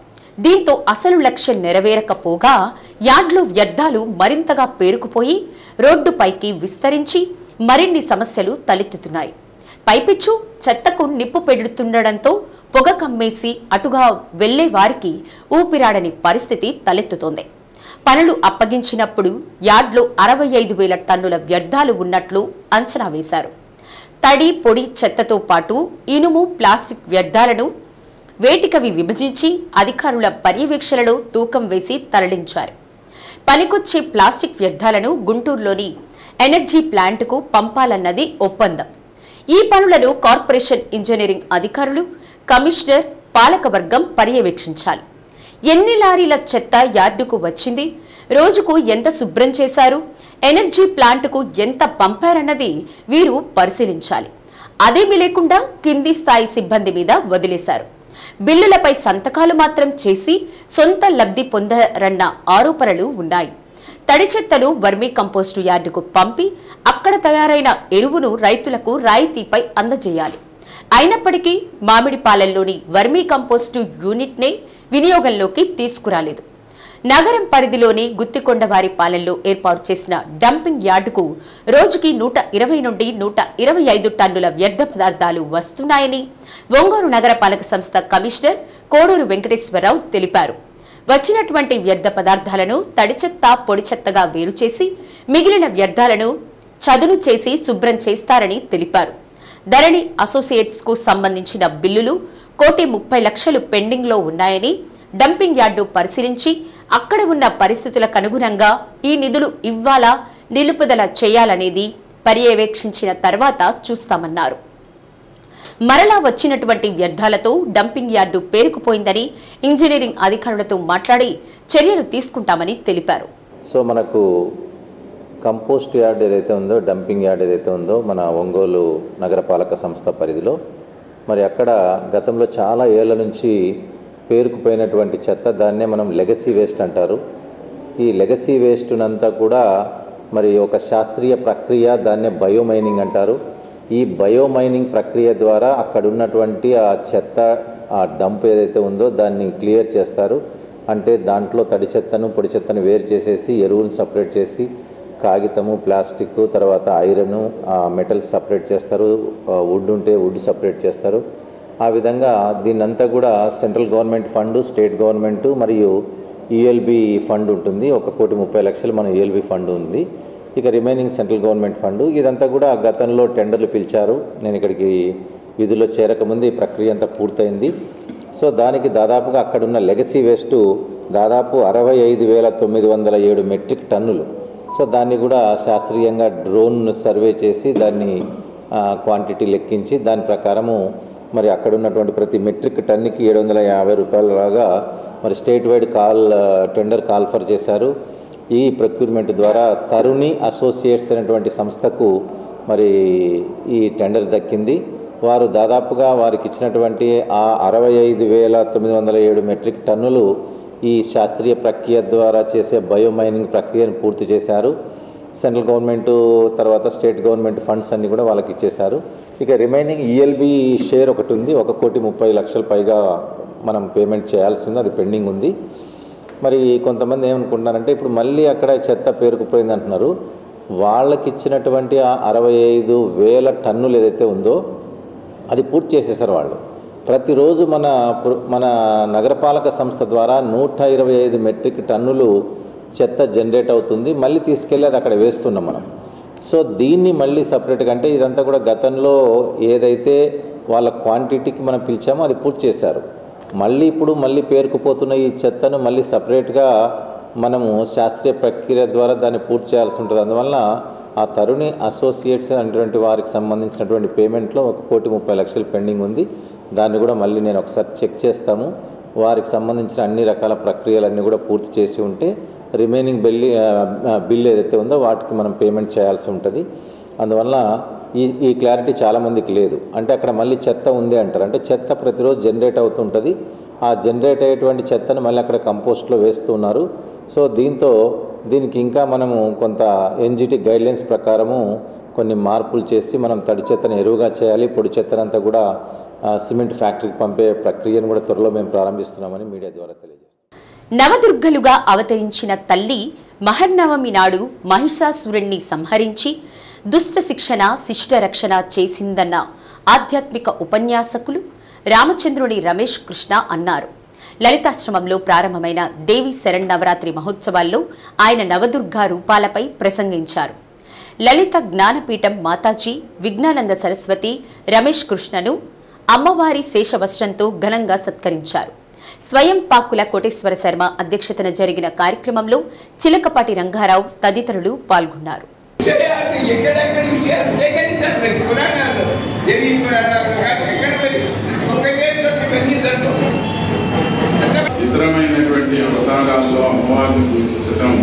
దీంతో అసలు లక్ష్యం నెరవేరకపోగా యార్డ్లో వ్యర్థాలు మరింతగా పేరుకుపోయి రోడ్డుపైకి విస్తరించి మరిన్ని సమస్యలు తలెత్తుతున్నాయి. పైపిచ్చు చెత్తకు నిప్పు పెడుతుండడంతో పొగ కమ్మేసి అటుగా వెళ్లే వారికి ఊపిరాడని పరిస్థితి తలెత్తుతోంది. పనులు అప్పగించినప్పుడు యార్డ్లో 65,000 టన్నుల వ్యర్థాలు ఉన్నట్లు అంచనా వేశారు. తడి, పొడి చెత్తతో పాటు ఇనుము, ప్లాస్టిక్ వ్యర్థాలను వేటికవి విభజించి అధికారుల పర్యవేక్షణలో తూకం వేసి తరలించారు. పనికొచ్చే ప్లాస్టిక్ వ్యర్థాలను గుంటూరులోని ఎనర్జీ ప్లాంట్కు పంపాలన్నది ఒప్పందం. ఈ పనులను కార్పొరేషన్ ఇంజనీరింగ్ అధికారులు, కమిషనర్, పాలకవర్గం పర్యవేక్షించాలి. ఎన్ని లారీల చెత్త యార్డుకు వచ్చింది, రోజుకు ఎంత శుభ్రం చేశారు, ఎనర్జీ ప్లాంట్కు ఎంత పంపారన్నది వీరు పరిశీలించాలి. అదేమీ లేకుండా కింది స్థాయి సిబ్బంది మీద వదిలేశారు. బిల్లులపై సంతకాలు మాత్రం చేసి సొంత లబ్ధి పొందరన్న ఆరోపణలు ఉన్నాయి. తడి చెత్తను వర్మీ కంపోస్టు యార్డుకు పంపి అక్కడ తయారైన ఎరువును రైతులకు రాయితీపై అందజేయాలి. అయినప్పటికీ మామిడిపాలెంలోని వర్మీ కంపోస్టు యూనిట్నే వినియోగంలోకి తీసుకురాలేదు. నగరం పరిధిలోని గుత్తికొండవారిపాలెంలో ఏర్పాటు చేసిన డంపింగ్ యార్డుకు రోజుకి 120 నుండి 125 టన్నుల వ్యర్థ పదార్థాలు వస్తున్నాయని ఒంగోలు నగరపాలక సంస్థ కమిషనర్ కోడూరు వెంకటేశ్వరరావు తెలిపారు. వచ్చినటువంటి వ్యర్థ పదార్థాలను తడి చెత్త, పొడి చెత్తగా వేరు చేసి మిగిలిన వ్యర్థాలను చదును చేసి శుభ్రం చేస్తారని తెలిపారు. ధరణి అసోసియేట్స్ కు సంబంధించిన బిల్లులు 1,30,00,000 పెండింగ్ లో ఉన్నాయని, డంపింగ్ యార్డు పరిశీలించి అక్కడ ఉన్న పరిస్థితులకు అనుగుణంగా ఈ నిధులు ఇవ్వాలా, నిలుపుదల చేయాలనేది పర్యవేక్షించిన తర్వాత చూస్తామన్నారు. మరలా వచ్చినటువంటి వ్యర్థాలతో డంపింగ్ యార్డు పేరుకుపోయిందని ఇంజనీరింగ్ అధికారులతో మాట్లాడి చర్యలు తీసుకుంటామని తెలిపారు. సో మనకు కంపోస్ట్ యార్డ్ ఏదైతే ఉందో, డంపింగ్ యార్డ్ ఏదైతే ఉందో మన ఒంగోలు నగరపాలక సంస్థ పరిధిలో, మరి అక్కడ గతంలో చాలా ఏళ్ల నుంచి పేరుకుపోయినటువంటి చెత్త, దాన్నే మనం లెగసీ వేస్ట్ అంటారు. ఈ లెగసీ వేస్ట్నంతా కూడా మరి ఒక శాస్త్రీయ ప్రక్రియ, దాన్నే బయోమైనింగ్ అంటారు. ఈ బయోమైనింగ్ ప్రక్రియ ద్వారా అక్కడ ఉన్నటువంటి ఆ చెత్త, ఆ డంప్ ఏదైతే ఉందో దాన్ని క్లియర్ చేస్తారు. అంటే దాంట్లో తడి చెత్తను, పొడి చెత్తను వేరు చేసేసి ఎరువులను సపరేట్ చేసి కాగితము, ప్లాస్టిక్, తర్వాత ఐరన్, మెటల్స్ సపరేట్ చేస్తారు. వుడ్ ఉంటే వుడ్ సపరేట్ చేస్తారు. ఆ విధంగా దీన్నంతా కూడా central government fund, state government మరియు ఈఎల్బి ఫండ్ ఉంటుంది. 1,30,00,000 మన ఈఎల్బి ఫండ్ ఉంది. ఇక రిమైనింగ్ సెంట్రల్ గవర్నమెంట్ ఫండ్. ఇదంతా కూడా గతంలో టెండర్లు పిలిచారు. నేను ఇక్కడికి విధుల్లో చేరకముందు ఈ ప్రక్రియ అంతా పూర్తయింది. సో దానికి దాదాపుగా అక్కడున్న లెగసీ వేస్ట్ దాదాపు 65,907 మెట్రిక్ టన్నులు. సో దాన్ని కూడా శాస్త్రీయంగా డ్రోన్ సర్వే చేసి దాన్ని క్వాంటిటీ లెక్కించి దాని ప్రకారము మరి అక్కడ ఉన్నటువంటి ప్రతి మెట్రిక్ టన్నుకి 750 రూపాయలలాగా మరి స్టేట్ వైడ్ టెండర్ కాల్ఫర్ చేశారు. ఈ ప్రొక్యూర్మెంట్ ద్వారా తరుణి అసోసియేట్స్ అనేటువంటి సంస్థకు మరి ఈ టెండర్ దక్కింది. వారు దాదాపుగా వారికి ఇచ్చినటువంటి ఆ 65,907 మెట్రిక్ టన్నులు ఈ శాస్త్రీయ ప్రక్రియ ద్వారా చేసే బయోమైనింగ్ ప్రక్రియను పూర్తి చేశారు. సెంట్రల్ గవర్నమెంటు తర్వాత స్టేట్ గవర్నమెంట్ ఫండ్స్ అన్నీ కూడా వాళ్ళకి ఇచ్చేశారు. ఇక రిమైనింగ్ ఈఎల్బి షేర్ ఒకటి ఉంది. 1,30,00,000 పైగా మనం పేమెంట్ చేయాల్సి ఉంది, అది పెండింగ్ ఉంది. మరి కొంతమంది ఏమనుకుంటున్నారంటే ఇప్పుడు మళ్ళీ అక్కడ చెత్త పేరుకుపోయింది అంటున్నారు. వాళ్ళకి ఇచ్చినటువంటి ఆ 65,000 టన్నులు ఏదైతే ఉందో అది పూర్తి చేసేసారు వాళ్ళు. ప్రతిరోజు మన నగరపాలక సంస్థ ద్వారా 125 మెట్రిక్ టన్నులు చెత్త జనరేట్ అవుతుంది. మళ్ళీ తీసుకెళ్ళి అది అక్కడ వేస్తున్నాం మనం. సో దీన్ని మళ్ళీ సపరేట్గా అంటే ఇదంతా కూడా గతంలో ఏదైతే వాళ్ళ క్వాంటిటీకి మనం పిలిచామో అది పూర్తి చేశారు. మళ్ళీ పేరుకుపోతున్న ఈ చెత్తను మళ్ళీ సపరేట్గా మనము శాస్త్రీయ ప్రక్రియ ద్వారా దాన్ని పూర్తి చేయాల్సి ఉంటుంది. అందువల్ల ఆ తరుణి అసోసియేట్స్ అనేటువంటి వారికి సంబంధించినటువంటి పేమెంట్లో 1,30,00,000 పెండింగ్ ఉంది. దాన్ని కూడా మళ్ళీ నేను ఒకసారి చెక్ చేస్తాము. వారికి సంబంధించిన అన్ని రకాల ప్రక్రియలన్నీ కూడా పూర్తి చేసి ఉంటే రిమైనింగ్ బిల్ ఏదైతే ఉందో వాటికి మనం పేమెంట్ చేయాల్సి ఉంటుంది. అందువల్ల ఈ క్లారిటీ చాలామందికి లేదు. అంటే అక్కడ మళ్ళీ చెత్త ఉంది అంటారు. అంటే చెత్త ప్రతిరోజు జనరేట్ అవుతుంటుంది. ఆ జనరేట్ అయ్యేటువంటి చెత్తను మళ్ళీ అక్కడ కంపోస్ట్లో వేస్తున్నారు. సో దీనికి ఇంకా మనము కొంత ఎన్జిటి గైడ్లైన్స్ ప్రకారము కొన్ని మార్పులు చేసి మనం తడి చెత్తను ఎరువుగా చేయాలి. పొడి చెత్తనంతా కూడా సిమెంట్ ఫ్యాక్టరీకి పంపే ప్రక్రియను కూడా త్వరలో మేము ప్రారంభిస్తున్నామని మీడియా ద్వారా తెలియజేస్తాం. నవదుర్గలుగా అవతరించిన తల్లి మహర్నవమి నాడు మహిషాసురుణ్ణి సంహరించి దుష్ట శిక్షణ శిష్ట రక్షణ చేసిందన్న ఆధ్యాత్మిక ఉపన్యాసకులు రామచంద్రుని రమేష్ కృష్ణ అన్నారు. లలితాశ్రమంలో ప్రారంభమైన దేవి శరన్నవరాత్రి మహోత్సవాల్లో ఆయన నవదుర్గా రూపాలపై ప్రసంగించారు. లలిత జ్ఞానపీఠం మాతాజీ విజ్ఞానంద సరస్వతి రమేష్ కృష్ణను అమ్మవారి శేషవస్త్రంతో ఘనంగా సత్కరించారు. స్వయం పాకుల కోటేశ్వర శర్మ అధ్యక్షతన జరిగిన కార్యక్రమంలో చిలకపాటి రంగారావు తదితరులు పాల్గొన్నారు. ఇతరమైనటువంటి అవతారాల్లో అమ్మవారిని పూజించడం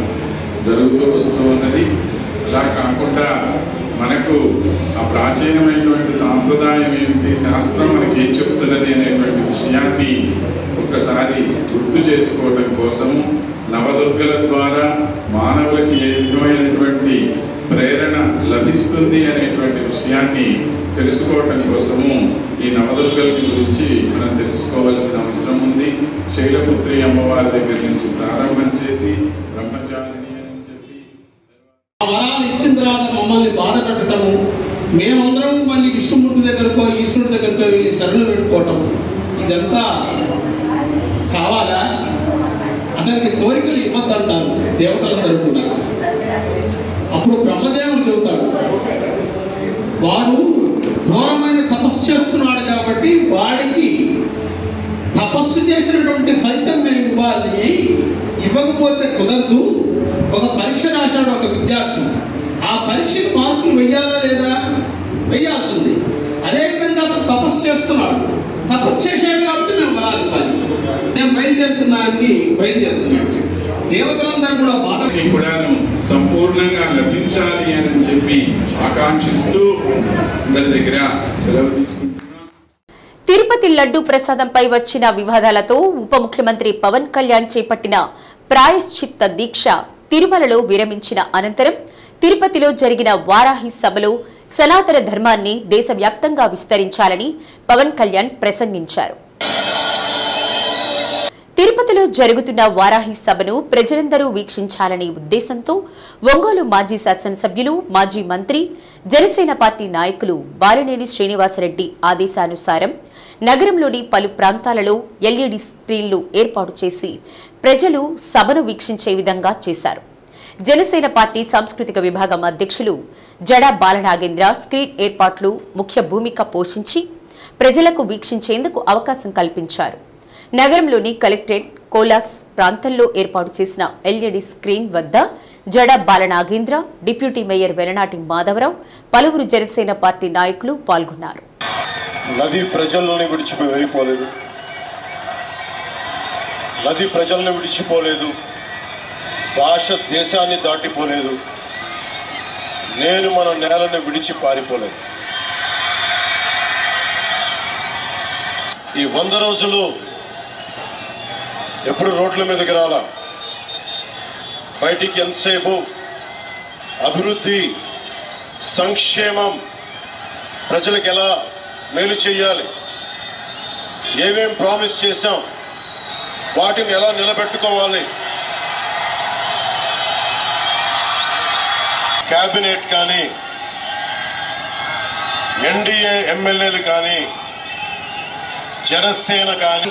జరుగుతూ వస్తూ ఉన్నది. అలా కాకుండా మనకు ఆ ప్రాచీనమైనటువంటి సాంప్రదాయం ఏమిటి, శాస్త్రం మనకి ఏం చెప్తున్నది అనేటువంటి విషయాన్ని ఒక్కసారి గుర్తు చేసుకోవడం కోసము నవదుర్గల ద్వారా మానవులకి ఏ విధమైనటువంటి ప్రేరణ లభిస్తుంది అనేటువంటి విషయాన్ని తెలుసుకోవటం కోసము ఈ నవదుర్గల గురించి మనం తెలుసుకోవాల్సిన అవసరం ఉంది. శైలపుత్రి అమ్మవారి దగ్గర నుంచి ప్రారంభం చేసి బ్రహ్మచారిణి అని చెప్పి వరాలు ఇచ్చిన తర్వాత మమ్మల్ని బాధ పెట్టడము, మేమందరం మళ్ళీ విష్ణుమూర్తి దగ్గరకో ఈశ్వరుడి దగ్గరకో శరణు పెట్టుకోవటం, ఇదంతా కావాలా? అతనికి కోరికలు ఇవ్వద్దంటారు దేవతలందరూ కూడా. అప్పుడు బ్రహ్మదేవుడు చెబుతాడు, వాడు ఘోరమైన తపస్సు చేస్తున్నాడు కాబట్టి వాడికి తపస్సు చేసినటువంటి ఫలితం మేము ఇవ్వాలి, ఇవ్వకపోతే కుదరదు. ఒక పరీక్ష రాశాడు ఒక విద్యార్థి, ఆ పరీక్షకు మార్కులు వెయ్యాలా లేదా? వెయ్యాల్సింది. అదేవిధంగా అతను తపస్సు చేస్తున్నాడు, తపస్సు చేశాడు కాబట్టి మేము వరాలు ఇవ్వాలి. నేను బయలుదేరుతున్నాను. దేవతలందరూ కూడా బాధ కూడాను సంపూర్ణంగా లభించాలి అని చెప్పి ఆకాంక్షిస్తూ అందరి దగ్గర సెలవు తీసుకుంటున్నాం. తిరుపతి లడ్డూ ప్రసాదంపై వచ్చిన వివాదాలతో ఉప ముఖ్యమంత్రి పవన్ కళ్యాణ్ చేపట్టిన ప్రాయశ్చిత్త దీక్ష తిరుమలలో విరమించిన అనంతరం తిరుపతిలో జరిగిన వారాహి సభలో సనాతన ధర్మాన్ని దేశవ్యాప్తంగా విస్తరించాలని పవన్ కళ్యాణ్ ప్రసంగించారు. తిరుపతిలో జరుగుతున్న వారాహి సభను ప్రజలందరూ వీక్షించాలనే ఉద్దేశంతో ఒంగోలు మాజీ శాసనసభ్యులు మాజీ మంత్రి జనసేన పార్టీ నాయకులు బాలినేని శ్రీనివాసరెడ్డి ఆదేశానుసారం నగరంలోని పలు ప్రాంతాలలో ఎల్ఈడీ స్క్రీన్లు ఏర్పాటు చేసి ప్రజలు సభను వీక్షించే విధంగా చేశారు. జనసేన పార్టీ సాంస్కృతిక విభాగం అధ్యక్షులు జడా బాలనాగేంద్ర స్క్రీన్ ఏర్పాట్లు ముఖ్య భూమిక పోషించి ప్రజలకు వీక్షించేందుకు అవకాశం కల్పించారు. నగరంలోని కలెక్టరేట్ కోలాస్ ప్రాంతంలో ఏర్పాటు చేసిన ఎల్ఈడి స్క్రీన్ వద్ద జడా బాలనాగేంద్ర, డిప్యూటీ మేయర్ వెలనాటి మాధవరావు, పలువురు జనసేన పార్టీ నాయకులు పాల్గొన్నారు. నది ప్రజల్ని వెళ్ళిపోలేదు, నది ప్రజల్ని విడిచిపోలేదు, భాష దేశాన్ని దాటిపోలేదు, నేను మన నేలను విడిచి పారిపోలేదు. ఈ 100 రోజులు ఎప్పుడు రోడ్ల మీదకి రాలా, బయటికి ఎంతసేపు అభివృద్ధి, సంక్షేమం, ప్రజలకు ఎలా మేలు చేయాలి, ఏమేం ప్రామిస్ చేశాం, వాటిని ఎలా నిలబెట్టుకోవాలి, క్యాబినెట్ కానీ ఎన్డీఏ ఎమ్మెల్యేలు కానీ జనసేన కానీ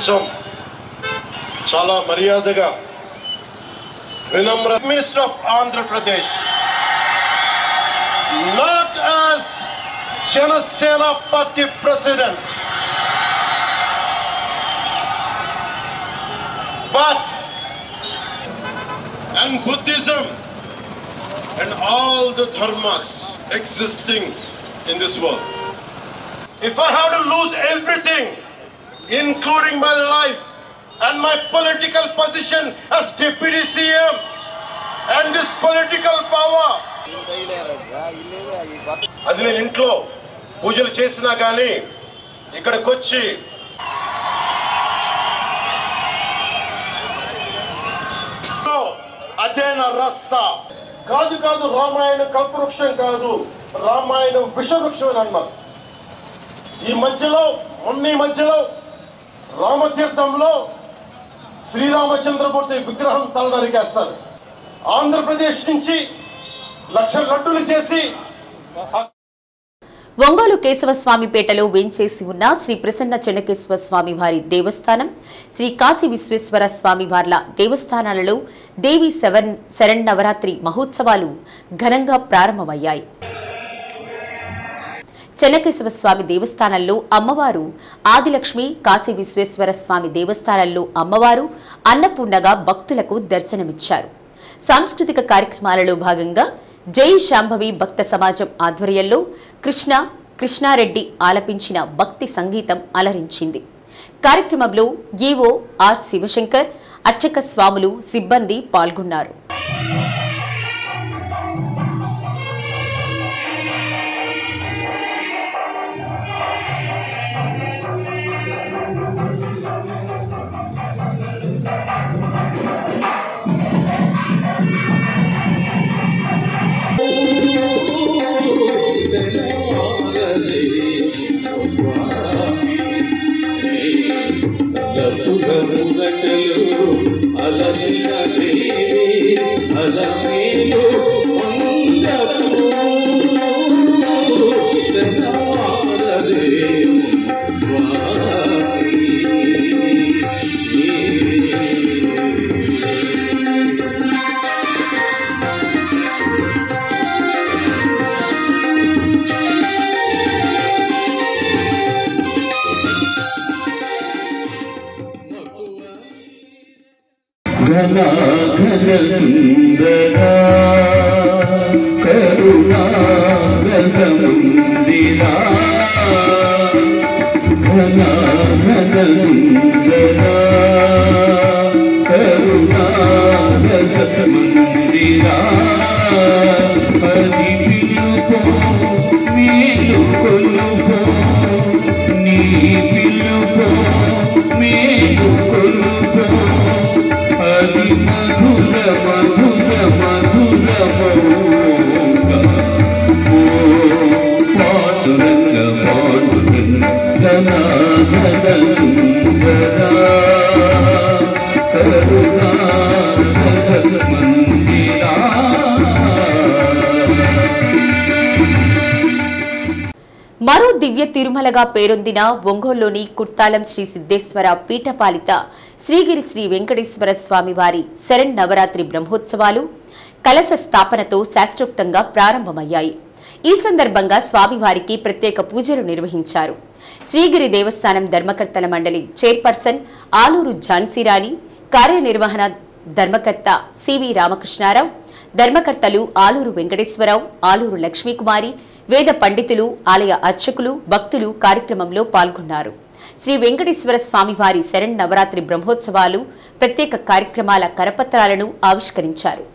చాలా మర్యాదగా వినమ్ర minister of Andhra Pradesh, not as Janasena party president, but and Buddhism and all the dharmas existing in this world. If I have to lose everything, including my life and my political position as deputy CM and this political power, అది నేను ఇంట్లో పూజలు చేసినా కానీ ఇక్కడికి వచ్చి అదే నా రాస్తా కాదు. రామాయణం కల్పవృక్షం కాదు, రామాయణం విషవృక్షం అని అన్నారు. ఈ మధ్యలో రామతీర్థంలో శ్రీరామచంద్రమూర్తి విగ్రహం తల నరికేస్తారు. ఆంధ్రప్రదేశ్ నుంచి 1,00,000 లడ్డులు చేసి ఒంగోలు కేశవస్వామిపేటలో వేంచేసి ఉన్న శ్రీ ప్రసన్న చెన్నకేశవ స్వామి వారి దేవస్థానం, శ్రీ కాశీ విశ్వేశ్వర స్వామి వార్ల దేవస్థానాలలో దేవి శరన్నవరాత్రి మహోత్సవాలు ఘనంగా ప్రారంభమయ్యాయి. చెన్నకేశవ స్వామి దేవస్థానంలో అమ్మవారు ఆదిలక్ష్మి, కాశీ విశ్వేశ్వర స్వామి దేవస్థానంలో అమ్మవారు అన్నపూర్ణగా భక్తులకు దర్శనమిచ్చారు. సాంస్కృతిక కార్యక్రమాలలో భాగంగా జై శాంభవి భక్త సమాజం ఆధ్వర్యంలో కృష్ణారెడ్డి ఆలపించిన భక్తి సంగీతం అలరించింది. కార్యక్రమంలో ఈవో ఆర్ శివశంకర్, అర్చక స్వాములు, సిబ్బంది పాల్గొన్నారు. ఘనఘనందనా కరుణారసముందిరా ఘనఘనందనా కరుణారసముందిరా అది పిలుపో మేలు కొలుపో నీ పిలుపో మేలు కొలుపో అది మధుర మధుర మధుర పాండురంగ పాండురంగ ఘనఘన సుందరా కరుణారసమందిరా. మరో దివ్య తిరుమలగా పేరొందిన ఒంగోలులోని కుర్తాలం శ్రీ సిద్ధేశ్వర పీఠపాలిత శ్రీగిరి శ్రీ వెంకటేశ్వర స్వామి వారి శరన్నవరాత్రి బ్రహ్మోత్సవాలు కలశ స్థాపనతో శాస్త్రోక్తంగా ప్రారంభమయ్యాయి. ఈ సందర్భంగా స్వామివారికి ప్రత్యేక పూజలు నిర్వహించారు. శ్రీగిరి దేవస్థానం ధర్మకర్తల మండలి చైర్పర్సన్ ఆలూరు ఝాన్సీరాణి, కార్యనిర్వహణ ధర్మకర్త సివి రామకృష్ణారావు, ధర్మకర్తలు ఆలూరు వెంకటేశ్వరరావు, ఆలూరు లక్ష్మీకుమారి, వేద పండితులు, ఆలయ అర్చకులు, భక్తులు కార్యక్రమంలో పాల్గొన్నారు. శ్రీ వెంకటేశ్వర స్వామివారి శరన్నవరాత్రి బ్రహ్మోత్సవాలు, ప్రత్యేక కార్యక్రమాల కరపత్రాలను ఆవిష్కరించారు.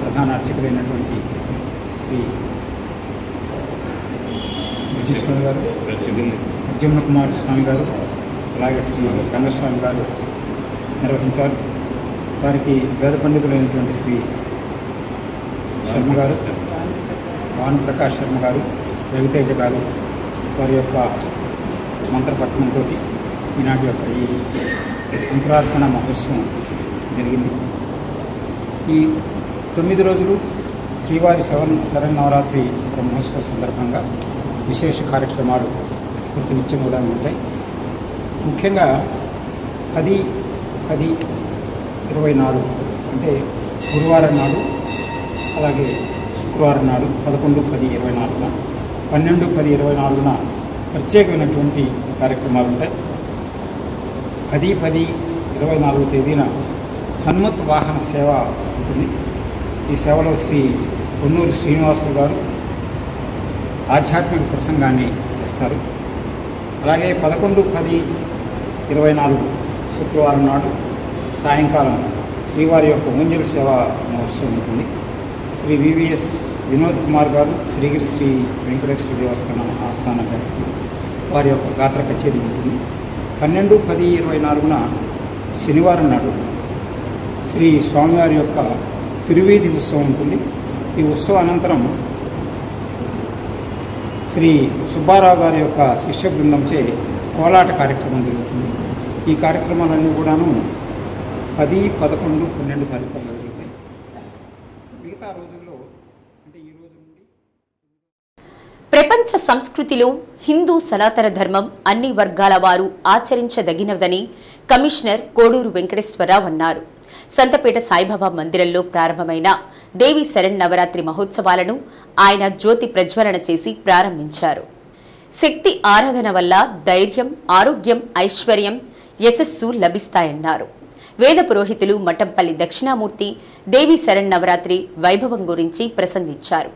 ప్రధాన అర్చకులైనటువంటి శ్రీ విజయేశ్వర గారు, ప్రద్యుమ్న కుమార్ స్వామి గారు, అలాగే శ్రీ రంగస్వామి గారు నిర్వహించారు. వారికి వేద పండితులైనటువంటి శ్రీ శర్మ గారు, భానుప్రకాష్ శర్మ గారు, రవితేజ గారు వారి యొక్క మంత్రపఠనంతో ఈనాటి యొక్క ఈ అంకురార్పణ మహోత్సవం జరిగింది. ఈ 9 రోజులు శ్రీవారి శరన్నవరాత్రి బ్రహ్మోత్సవం సందర్భంగా విశేష కార్యక్రమాలు ప్రతినిత్యం కూడా ఉంటాయి. ముఖ్యంగా 10-10-24 అంటే గురువారం నాడు, అలాగే శుక్రవారం నాడు 11-10-24, 12-10-24 ప్రత్యేకమైనటువంటి కార్యక్రమాలు ఉంటాయి. 10-10-24 తేదీన హనుమత్ వాహన సేవ ఉంటుంది. ఈ సేవలో శ్రీ పొన్నూరు శ్రీనివాసులు గారు ఆధ్యాత్మిక ప్రసంగాన్ని చేస్తారు. అలాగే 11-10-24 శుక్రవారం నాడు సాయంకాలం శ్రీవారి యొక్క ఊంజల్ సేవా మహోత్సవం ఉంటుంది. శ్రీ వివిఎస్ వినోద్ కుమార్ గారు, శ్రీగిరి శ్రీ వెంకటేశ్వర దేవస్థానం ఆస్థాన గారు వారి యొక్క గాత్ర కచేరీ ఉంటుంది. 12-10-24 శనివారం నాడు శ్రీ స్వామివారి యొక్క తిరువీధి ఉత్సవం ఉంటుంది. ఈ ఉత్సవం అనంతరం శ్రీ సుబ్బారావు గారి యొక్క శిష్య బృందంచే కోలాట కార్యక్రమం జరుగుతుంది. ఈ కార్యక్రమాలన్నీ కూడాను 10, 11, 12 తారీఖుల్లో జరుగుతాయి. మిగతా రోజుల్లో అంటే ఈ రోజు నుండి ప్రపంచ సంస్కృతిలో హిందూ సనాతన ధర్మం అన్ని వర్గాల వారు ఆచరించదగినదని కమిషనర్ కోడూరు వెంకటేశ్వరరావు అన్నారు. సంతపేట సాయిబాబా మందిరంలో ప్రారంభమైన దేవి శరన్నవరాత్రి మహోత్సవాలను ఆయన జ్యోతి ప్రజ్వలన చేసి ప్రారంభించారు. శక్తి ఆరాధన వల్ల ధైర్యం, ఆరోగ్యం, ఐశ్వర్యం, యశస్సు లభిస్తాయన్నారు. వేద పురోహితులు మఠంపల్లి దక్షిణామూర్తి దేవి శరన్నవరాత్రి వైభవం గురించి ప్రసంగించారు.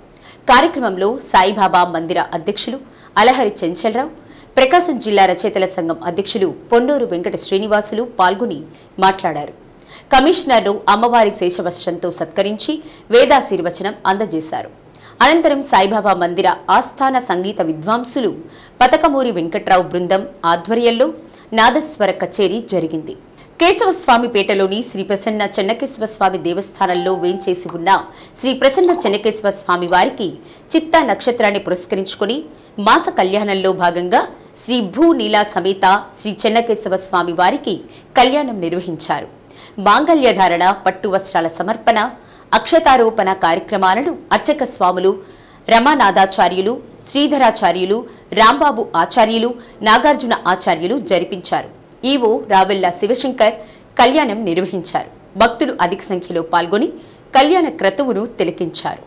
కార్యక్రమంలో సాయిబాబా మందిర అధ్యక్షులు అలహరి చెంచలరావు, ప్రకాశం జిల్లా రచయితల సంఘం అధ్యక్షులు పొన్నూరు వెంకట శ్రీనివాసులు పాల్గొని మాట్లాడారు. కమిషనర్ను అమ్మవారి శేషవస్త్రంతో సత్కరించి వేదాశీర్వచనం అందజేశారు. అనంతరం సాయిబాబా మందిర ఆస్థాన సంగీత విద్వాంసులు పతకమూరి వెంకట్రావు బృందం ఆధ్వర్యంలో నాదస్వర కచేరీ జరిగింది. కేశవస్వామిపేటలోని శ్రీ ప్రసన్న చెన్నకేశ్వర స్వామి దేవస్థానంలో వేంచేసి ఉన్న శ్రీ ప్రసన్న చెన్నకేశ్వర స్వామి వారికి చిత్తా నక్షత్రాన్ని పురస్కరించుకుని మాస కళ్యాణంలో భాగంగా శ్రీ భూ నీలా సమేత శ్రీ చెన్నకేశవ స్వామి వారికి కళ్యాణం నిర్వహించారు. మాంగళ్యధారణ, పట్టు వస్త్రాల సమర్పణ, అక్షతారోపణ కార్యక్రమాలను అర్చక స్వాములు రమానాథాచార్యులు, శ్రీధరాచార్యులు, రాంబాబు ఆచార్యులు, నాగార్జున ఆచార్యులు జరిపించారు. ఈవో రావెల్ల శివశంకర్ కళ్యాణం నిర్వహించారు. భక్తులు అధిక సంఖ్యలో పాల్గొని కళ్యాణ క్రతువును తిలకించారు.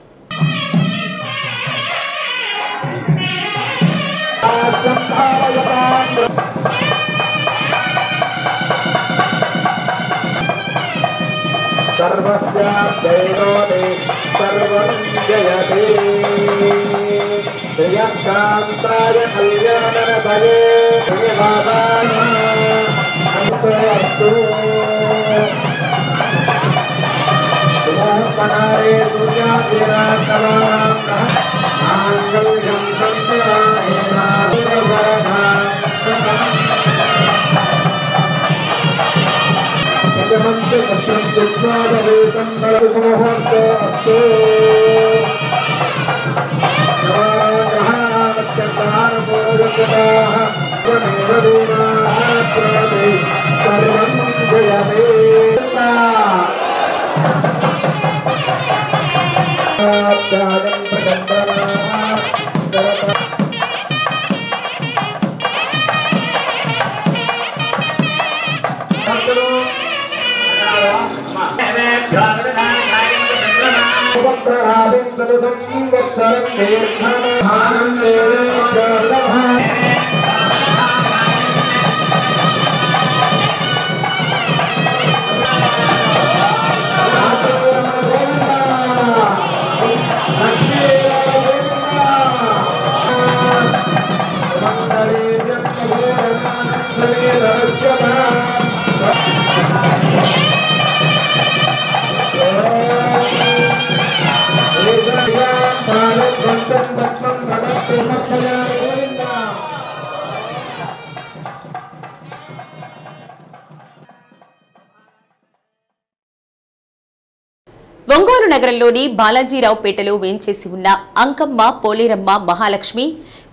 ఒంగోలు నగరంలోని బాలాజీరావుపేటలో వేంచేసి ఉన్న అంకమ్మ, పోలేరమ్మ, మహాలక్ష్మి,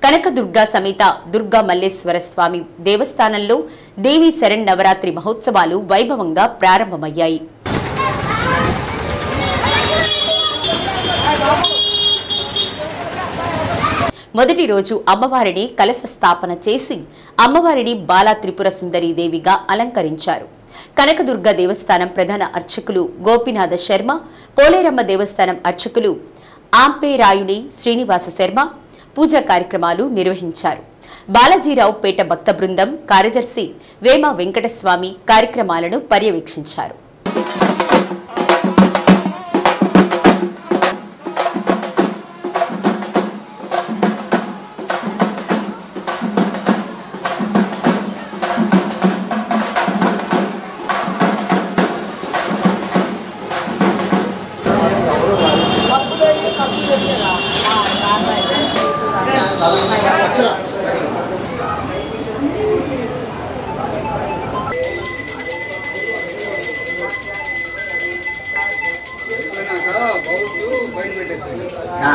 కనకదుర్గ సమేత దుర్గా మల్లేశ్వర స్వామి దేవస్థానంలో దేవీ శరన్నవరాత్రి మహోత్సవాలు వైభవంగా ప్రారంభమయ్యాయి. మొదటి రోజు అమ్మవారిని కలశ స్థాపన చేసి అమ్మవారిని బాలా త్రిపుర సుందరీ దేవిగా అలంకరించారు. కనకదుర్గ దేవస్థానం ప్రధాన అర్చకులు గోపినాథ శర్మ, పోలేరమ్మ దేవస్థానం అర్చకులు ఆంపేరాయుని శ్రీనివాస శర్మ పూజా కార్యక్రమాలు నిర్వహించారు. బాలాజీరావుపేట భక్త బృందం కార్యదర్శి వేమ వెంకటస్వామి కార్యక్రమాలను పర్యవేక్షించారు.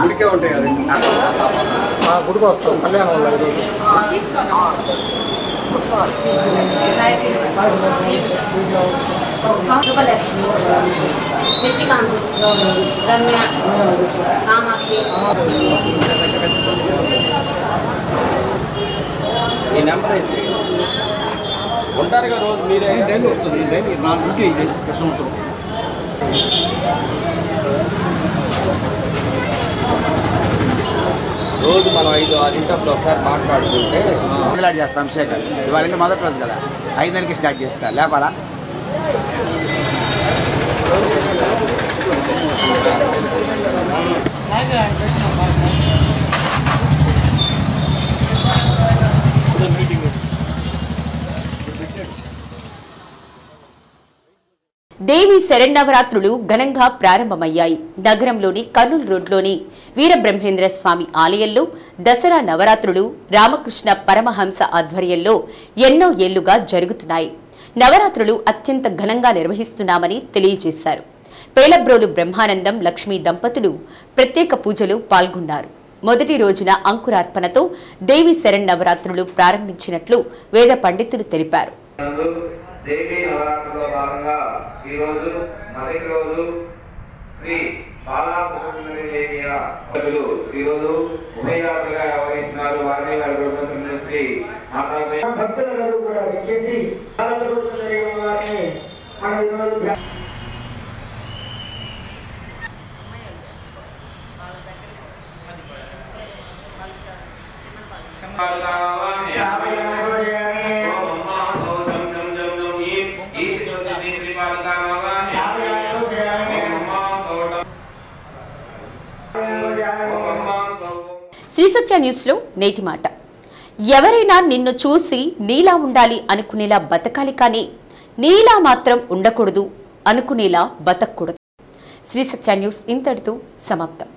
గుడికే ఉంటాయి గుడికి వస్తాం కళ్యాణం శుభలక్ష్మి, శశికాంత్, రమ్య, కామాక్షి. ఈ నెంబర్ అయితే ఉంటారుగా రోజు మీరే డైలీ వస్తుంది. డైలీ నా డ్యూటీ ఇది కృష్ణమూర్తి. రోజు మనం 5-6 ఇంటప్పుడు ఒకసారి మాట్లాడుకుంటే మొదలాడి చేస్తాం. అభిషేకం ఇవాళ ఇంకా మొదటి రోజు కదా, 5 స్టార్ట్ చేస్తా లేపాలా. దేవి శరన్నవరాత్రులు ఘనంగా ప్రారంభమయ్యాయి. నగరంలోని కర్నూలు రోడ్లోని వీరబ్రహ్మేంద్ర స్వామి ఆలయంలో దసరా నవరాత్రులు రామకృష్ణ పరమహంస ఆధ్వర్యంలో ఎన్నో ఏళ్లుగా జరుగుతున్నాయి. నవరాత్రులు అత్యంత ఘనంగా నిర్వహిస్తున్నామని తెలియజేశారు. పేలబ్రోలు బ్రహ్మానందం, లక్ష్మీ దంపతులు ప్రత్యేక పూజలు పాల్గొన్నారు. మొదటి రోజున అంకురార్పణతో దేవి శరన్నవరాత్రులు ప్రారంభించినట్లు వేద పండితులు తెలిపారు. దేవీ నవరాత్రిలో భాగంగా ఈరోజు మొదటి రోజు శ్రీ బాలా త్రిపుర దేవి ఈరోజు ఉభయరాత్రిగా వ్యవహరిస్తున్నారు. వారిని వారి శ్రీ భక్తులందరూ కూడా వచ్చేసి బాలా త్రిపుర సుందరీ వారిని మనం ఈరోజు శ్రీ సత్య న్యూస్ లో నేటి మాట. ఎవరైనా నిన్ను చూసి నీలా ఉండాలి అనుకునేలా బతకాలి, కానీ నీలా మాత్రం ఉండకూడదు అనుకునేలా బతకూడదు. శ్రీ సత్య న్యూస్ ఇంతటితో సమాప్తం.